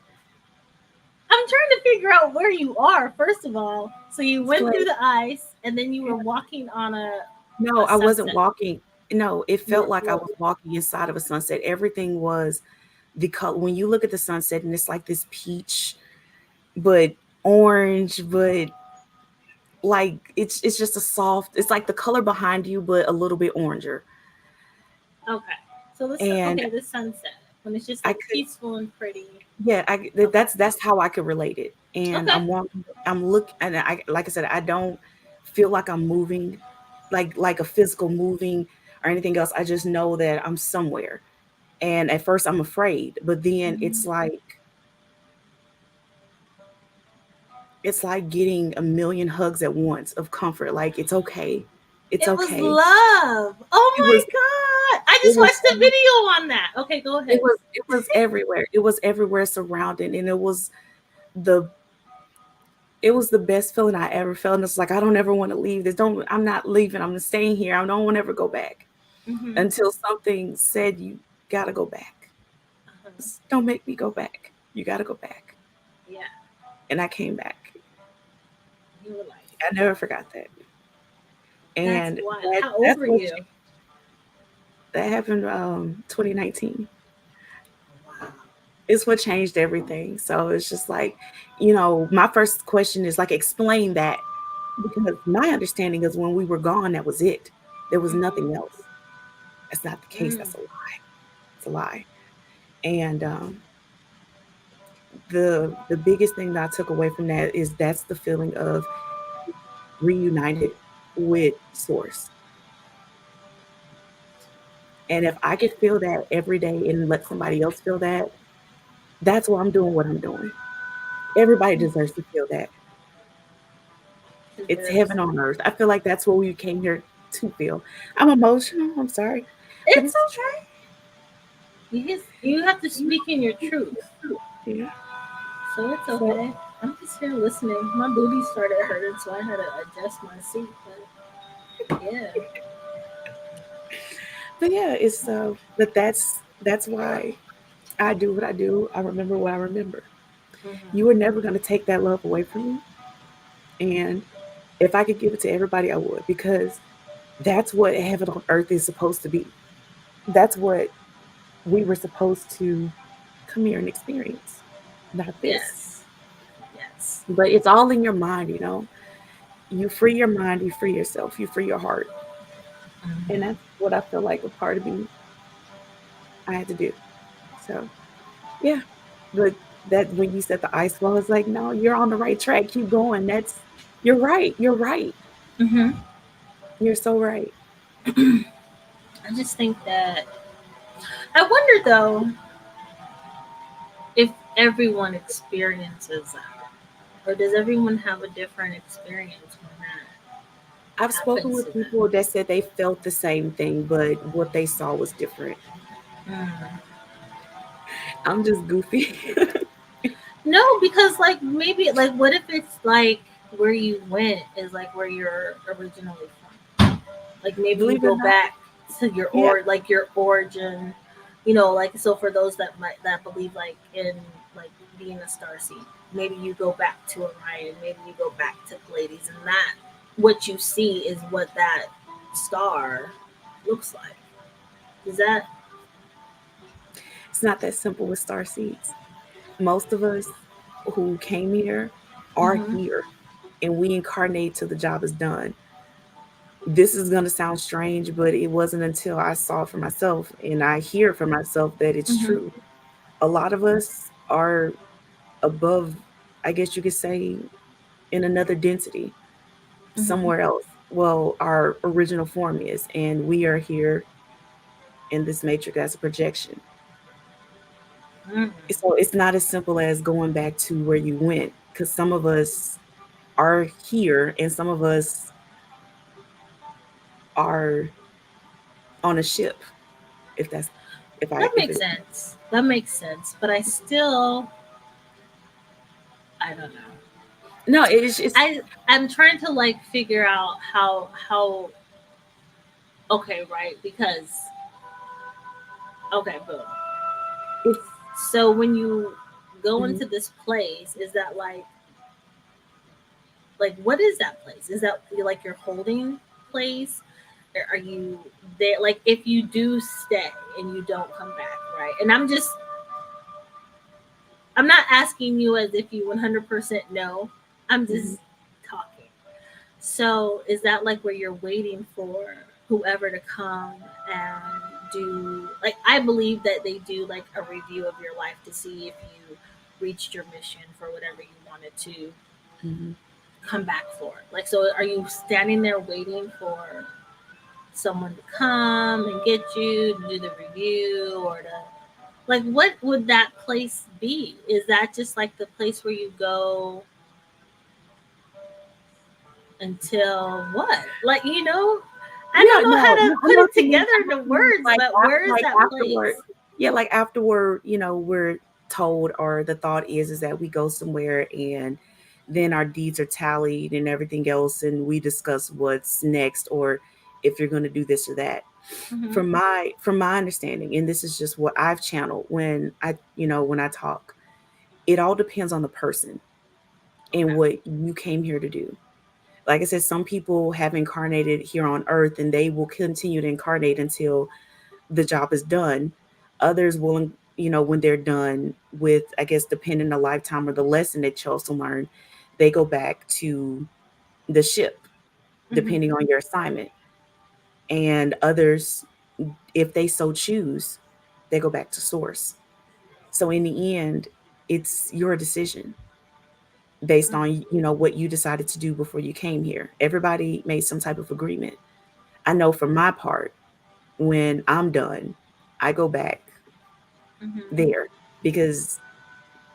I'm trying to figure out where you are. First of all, so you went through explain, the ice, and then you yeah, were walking on no, a I wasn't sunset. walking. No, it You felt were like I was floating. walking inside of a sunset. Everything was the color. When you look at the sunset and it's like this peach, but orange, but like it's just a soft, it's like the color behind you, but a little bit oranger. Okay. So And okay, the sunset when it's just I like could, peaceful and pretty. yeah, Okay. that's how I could relate it. And Okay. and I, like I said, I don't feel like I'm moving, like a physical moving or anything else. I just know that I'm somewhere. And at first I'm afraid, but then it's like getting a million hugs at once of comfort. Like it's okay. It's It was okay. love. Oh It was my god! I it just was watched a video on that. Okay, go ahead. it was everywhere. It was everywhere surrounding, and the it was the best feeling I ever felt. And it's like I don't ever want to leave this. Don't I'm not leaving. I'm staying here. I don't want to ever go back Mm-hmm. until something said you gotta go back. Uh-huh. Don't make me go back. You gotta go back. Yeah, And I came back. you were like, I never forgot that. that's And wild. How old that's were what you? that happened 2019. Wow. It's what changed everything. So it's just like, my first question is like explain that, because my understanding is when we were gone, that was it. There was nothing Mm-hmm. else. That's not the case. Mm. That's a lie. It's a lie. And the biggest thing that I took away from that is that's the feeling of reunited with source. And if I Yeah. could feel that every day and let somebody else feel that, that's why I'm doing what I'm doing. Everybody deserves to feel that. It's Deserves. heaven on earth. I feel like that's what we came here to feel. I'm emotional. I'm sorry, but It's it's the okay. You have to speak in your truth. truth. Yeah. So it's So, okay. I'm just here listening. My booty started hurting, so I had to adjust my seat. But yeah. but yeah, but that's why I do what I do. I remember what I remember. You Mm-hmm. were never going to take that love away from me, and if I could give it to everybody, I would, because that's what heaven on earth is supposed to be. That's what we were supposed to come here and experience, not this. Yes. Yes. But it's all in your mind. You free your mind, you free yourself, you free your heart. And Mm-hmm. that's what I feel like a part of me I had to do. So yeah. But that when you said the ice wall, it's like, no, you're on the right track. Keep going. You're right. You're right. Mm-hmm. You're so right. I just think that I wonder though if everyone experiences that, or does everyone have a different experience when that I've spoken happens with to them? people that said they felt the same thing, but what they saw was different. Mm. I'm just goofy. No, because like maybe like what if it's like where you went is like where you're originally from? Like maybe you Believe it or go not, back to your yeah. like your origin, like so for those that believe like in like being a star seed, maybe you go back to Orion, maybe you go back to Pleiades, and that what you see is what that star looks like. Is that It's not that simple with star seeds. Most of us who came here are mm-hmm, here, and we incarnate till the job is done. This is going to sound strange, but it wasn't until I saw it for myself and I hear it for myself that it's mm-hmm, true. A lot of us are above, I guess you could say, in another density mm-hmm, somewhere else. Well, our original form is, and we are here in this matrix as a projection. mm-hmm. So it's not as simple as going back to where you went, because some of us are here and some of us are on a ship. If that's if I That if makes it sense. That makes sense. But I still, I don't know. no, it's I'm trying to like figure out how okay, right? Because okay, boom. it's So when you go mhm. into this place, is that like what is that place? Is that like your holding place? Or are you there? Like if you do stay and you don't come back, right? And I'm not asking you as if you 100% know. I'm Mhm. just talking. So is that like where you're waiting for whoever to come and do, like, I believe that they do like a review of your life to see if you reached your mission for whatever you wanted to Hmm. come back for. Like, so are you standing there waiting for someone to come and get you to do the review, or to, like, what would that place be? Is that just like the place where you go until what? Like, I Yeah, don't know how no, to no, I put know it what you mean. together I know into what you mean. words, but where is Like that afterward. place? Yeah, like afterward, we're told, or the thought is that we go somewhere and then our deeds are tallied and everything else, and we discuss what's next, or if you're going to do this or that. Hmm. From my understanding, and this is just what I've channeled when I talk, it all depends on the person and Okay. what you came here to do. Like I said, some people have incarnated here on earth and they will continue to incarnate until the job is done. Others will, when they're done with, I guess, depending on the lifetime or the lesson they chose to learn, they go back to the ship, Hmm. depending on your assignment. And others, if they so choose, they go back to source. So in the end, it's your decision based on, what you decided to do before you came here. Everybody made some type of agreement. I know for my part, when I'm done, I go back Hmm. there because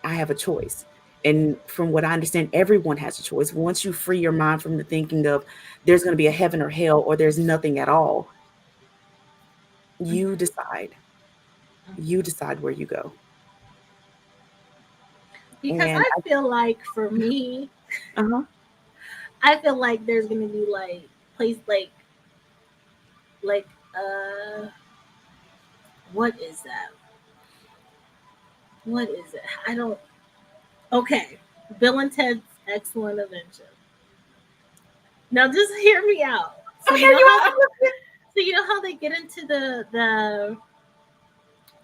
I have a choice. And from what I understand, everyone has a choice. Once you free your mind from the thinking of there's going to be a heaven or hell or there's nothing at all, you Hmm. decide. You decide where you go. Because And I feel like for me, uh-huh. I feel like there's gonna be like place like what is that? What is it? I don't. Okay, Bill and Ted's Excellent Adventure. Now just hear me out. Oh, So you here know you how are. I'm listening. they get into the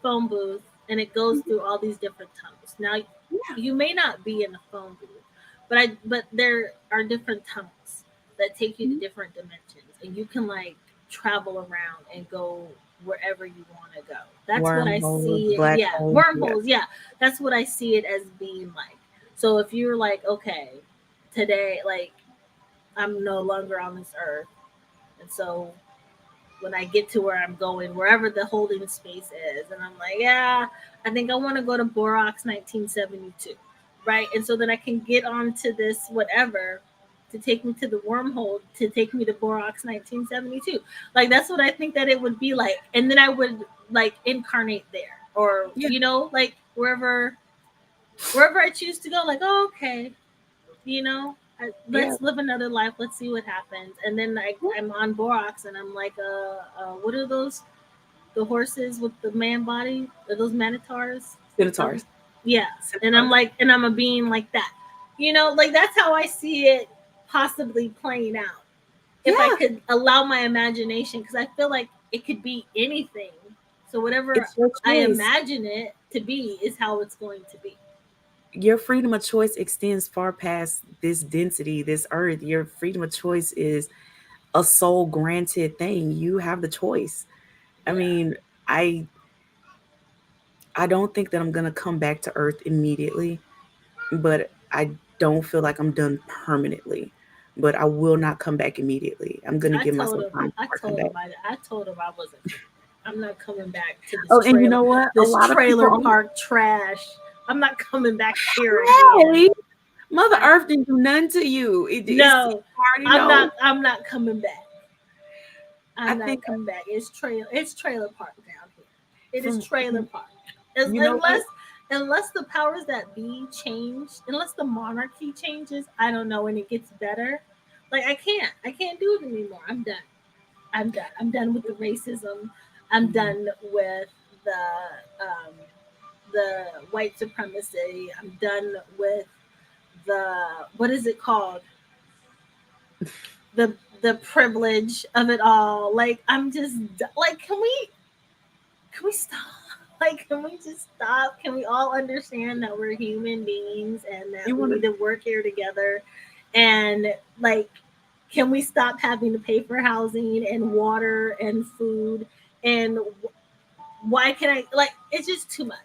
phone booth and it goes through all these different tunnels. Now Yeah. you may not be in a phone booth, but there are different tunnels that take you to Mhm. different dimensions, and you can like travel around and go wherever you want to go. That's what I Wormholes, see it. black Yeah, holes. Yeah. wormholes. Yeah, that's what I see it as being like. So if you're like, okay, today, like, I'm no longer on this earth, and so when I get to where I'm going, wherever the holding space is, and I'm like, yeah, I think I want to go to Borax 1972, right? And so then I can get onto this whatever to take me to the wormhole to take me to Borax 1972. Like, that's what I think that it would be like, and then I would like incarnate there, or Yeah. like wherever I choose to go. Like, oh, okay, Yeah. let's live another life. Let's see what happens. And then I'm on Borax, and I'm like, what are those? The horses with the man body? Are those manitars? Something. Centaurs. Yeah. And I'm Centaurs. like, and I'm a being like that. Like that's how I see it possibly playing out. If I Yeah. could allow my imagination, because I feel like it could be anything. So whatever It's your I choice. imagine it to be is how it's going to be. Your freedom of choice extends far past this density, this earth. Your freedom of choice is a soul granted thing. You have the choice. I Yeah. mean, I I don't think that I'm gonna come back to earth immediately, but I don't feel like I'm done permanently. But I will not come back immediately. I'm gonna I give told myself him. time I before I come told back. him. I told him I wasn't. I'm not coming back to Oh, and you know what? A this lot of people trailer are park trash. I'm not coming back here again. hey, Mother I Earth didn't do nothing to you. It's no. you already know. I'm not coming back. I I'm not think coming back. It's trailer park down here. It is trailer from park. you know what? Unless the powers that be change, unless the monarchy changes, I don't know, and it gets better. Like I can't do it anymore. I'm done. I'm done. I'm done with the racism. I'm Mhm. done with um, the white supremacy. I'm done with the, what is it called? The privilege of it all. Like, I'm just like, can we stop? Like, can we just stop? Can we all understand that we're human beings and that You we want to need to work here together? And like, can we stop having to pay for housing and water and food? And Why can I like? It's just too much.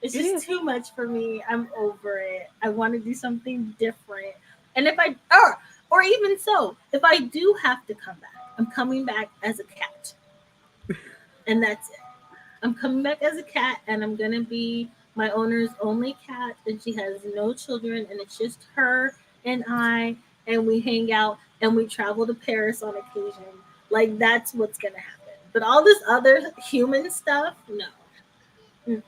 It's It just is. too much for me. I'm over it. I want to do something different. And if I or even so, if I do have to come back, I'm coming back as a cat, and that's it. I'm coming back as a cat, and I'm gonna be my owner's only cat, and she has no children, and it's just her and I, and we hang out and we travel to Paris on occasion. Like that's what's gonna happen. But all this other human stuff, no. Mm.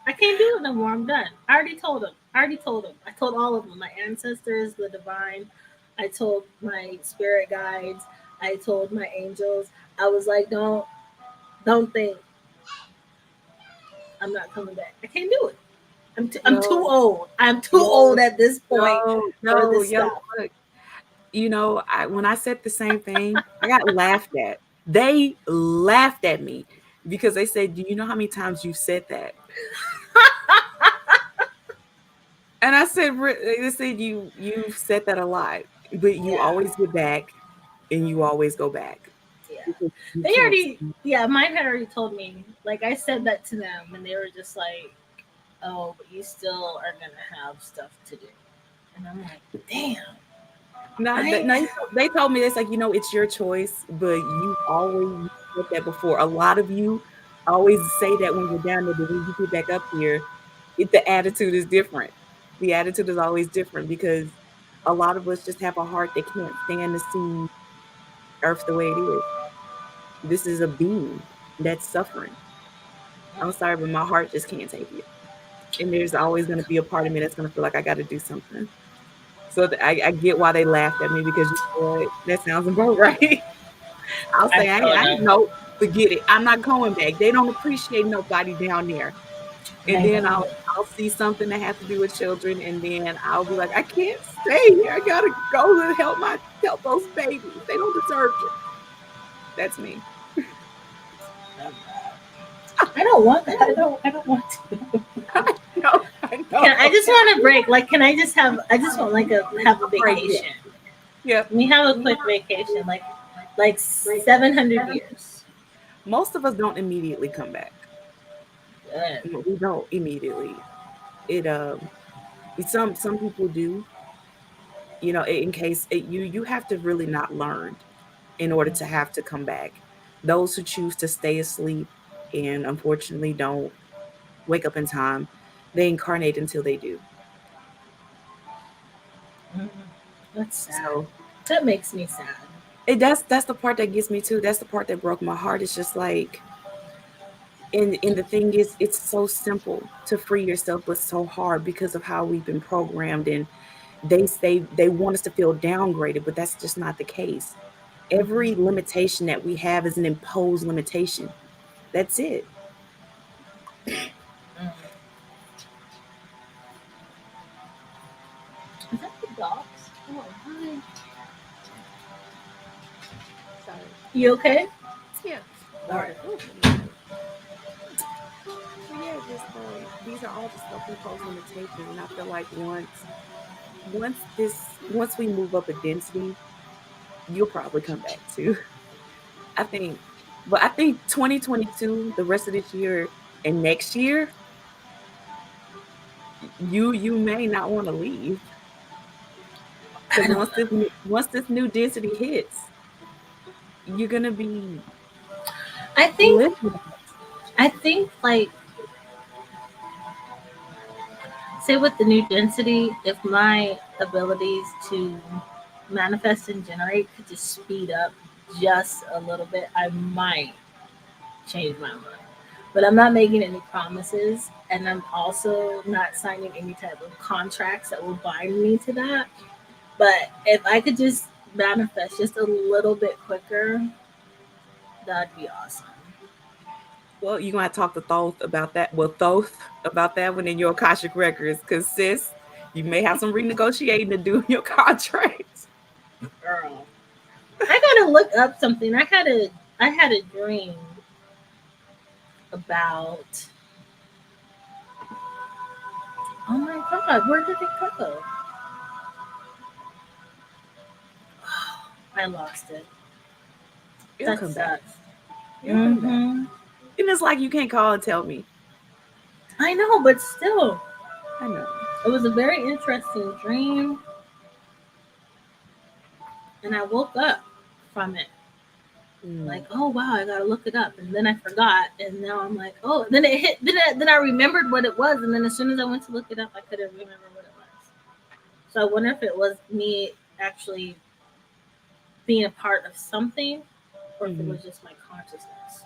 I can't do it no more. I'm done. I already told them. I already told them. I told all of them. My ancestors, the divine. I told my spirit guides. I told my angels. I was like, don't think I'm not coming back. I can't do it. I'm too Yo, old. I'm too yo, old at this point for this yo, stuff. look. When I said the same thing, I got laughed at. They laughed at me because they said, "Do you know how many times you've said that?" And I said, "They said you've said that a lot, but you Yeah, always get back, and you always go back yeah. because you They can't." already, yeah, mine had already told me. Like I said that to them, and they were just like, "Oh, but you still are gonna have stuff to do." And I'm like, "Damn, No, I." no, they told me it's like, it's your choice, but you always said that before. A lot of you always say that when you're down there, but when you get back up here, the attitude is different. The attitude is always different because a lot of us just have a heart that can't stand to see Earth the way it is. This is a being that's suffering. I'm sorry, but my heart just can't take it. And there's always going to be a part of me that's going to feel like I got to do something. So I get why they laughed at me because you know what? That sounds about right. I'll I say, I told ain't them. no, forget it. I'm not going back. They don't appreciate nobody down there. And I then know. I'll see something that has to do with children, and then I'll be like, I can't stay here. I gotta go to help those babies. They don't deserve it. That's me. I don't want that. I don't want to. I know, I know. Can I just want a break? Like, can I just have? I just want like a have a A break, yeah. vacation. Yeah. Let me have a quick vacation, like 700 years. Most of us don't immediately come back. Good. We don't immediately. It some people do, in case you have to really not learn in order to have to come back. Those who choose to stay asleep and unfortunately don't wake up in time, they incarnate until they do. Mhm. That's sad. So That makes me sad. that's the part that gets me too. That's the part that broke my heart. It's just like, and the thing is, it's so simple to free yourself, but so hard because of how we've been programmed. And they say they want us to feel downgraded, but that's just not the case. Every limitation that we have is an imposed limitation. That's it. Mm. Is that the dogs? Oh, hi. Sorry. You okay? Yeah. All right. Oh, let me move. So yeah, just these are all just self-imposed limitations, and I feel like once we move up a density, you'll probably come back too. I think, but I think 2022, the rest of this year and next year, you may not want to leave I because don't know. once this new density hits, you're gonna be I think living. I think like say with the new density, if my abilities to manifest and generate could just speed up just a little bit, I might change my mind. But I'm not making any promises, and I'm also not signing any type of contracts that will bind me to that. But if I could just manifest just a little bit quicker, that'd be awesome. Well, you're gonna have to talk to Thoth about that. Well, Thoth about that one in your Akashic records, because sis, you may have some renegotiating to do in your contracts. Girl, I gotta look up something. I had a dream about. Oh my god, where did it go? I lost it. It'll That come back. sucks. It'll come back. Mm-hmm. mean it's like you can't call and tell me? I know, but still, I know. it was a very interesting dream, and I woke up from it. Like, Mm, oh wow, I gotta look it up, and then I forgot, and now I'm like, oh, then it hit, then I remembered what it was, and then as soon as I went to look it up, I couldn't remember what it was. So I wonder if it was me actually being a part of something, or if it mm-hmm. was just my consciousness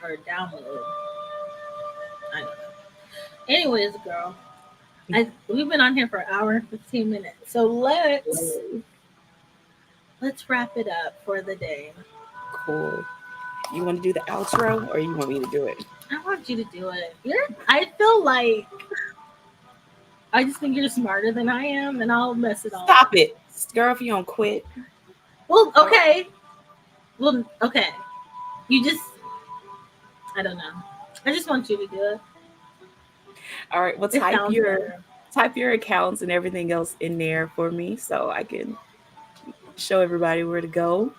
or a download. I don't know. Anyways, girl, we've been on here for an hour and 15 minutes, so let's wrap it up for the day. Cool. You want to do the outro or you want me to do it? I want you to do it. I feel like I just think you're smarter than I am, and I'll mess it all Stop up. it. Girl, if you don't quit. Well, All right. okay. Well, okay. You just, I don't know. I just want you to do it. All right. Well, It sounds better. type your accounts and everything else in there for me so I can show everybody where to go.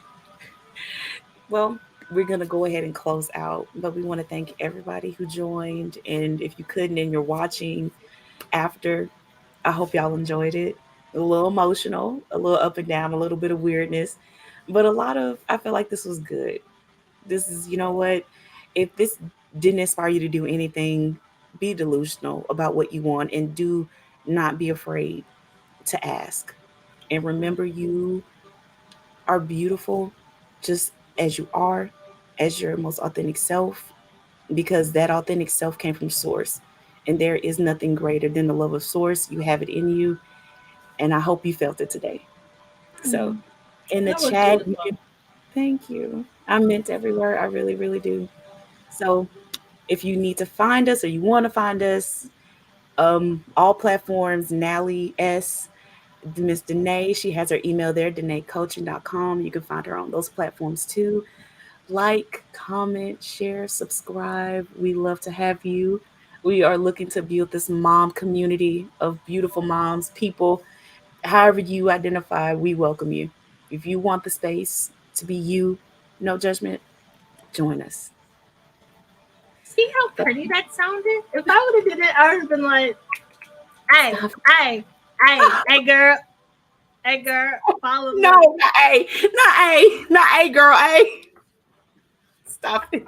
Well, we're going to go ahead and close out, but we want to thank everybody who joined. And if you couldn't and you're watching after, I hope y'all enjoyed it. A little emotional, a little up and down, a little bit of weirdness, but a lot of, I feel like this was good. This is, you know what? If this didn't inspire you to do anything, be delusional about what you want and do not be afraid to ask. And remember, you are beautiful just as you are, as your most authentic self, because that authentic self came from source. And there is nothing greater than the love of source. You have it in you. And I hope you felt it today. So Hmm. in the That was chat, really you fun. can, thank you. I meant every word. I really, really do. So if you need to find us or you want to find us, all platforms, Nally S, Miss Denay, she has her email there, denaycoaching.com. You can find her on those platforms too. Like, comment, share, subscribe. We love to have you. We are looking to build this mom community of beautiful moms, people, however you identify, we welcome you. If you want the space to be you, no judgment, join us. See how But pretty that sounded? If I would have did it, I would have been like, hey, stop. hey, hey, girl, follow No, me. not A. Not A. Not A, girl. A. Stop it.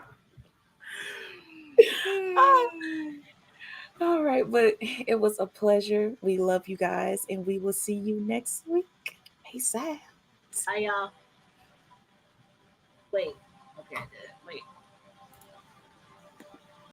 All right, but it was a pleasure. We love you guys, and we will see you next week. Peace out. I Wait.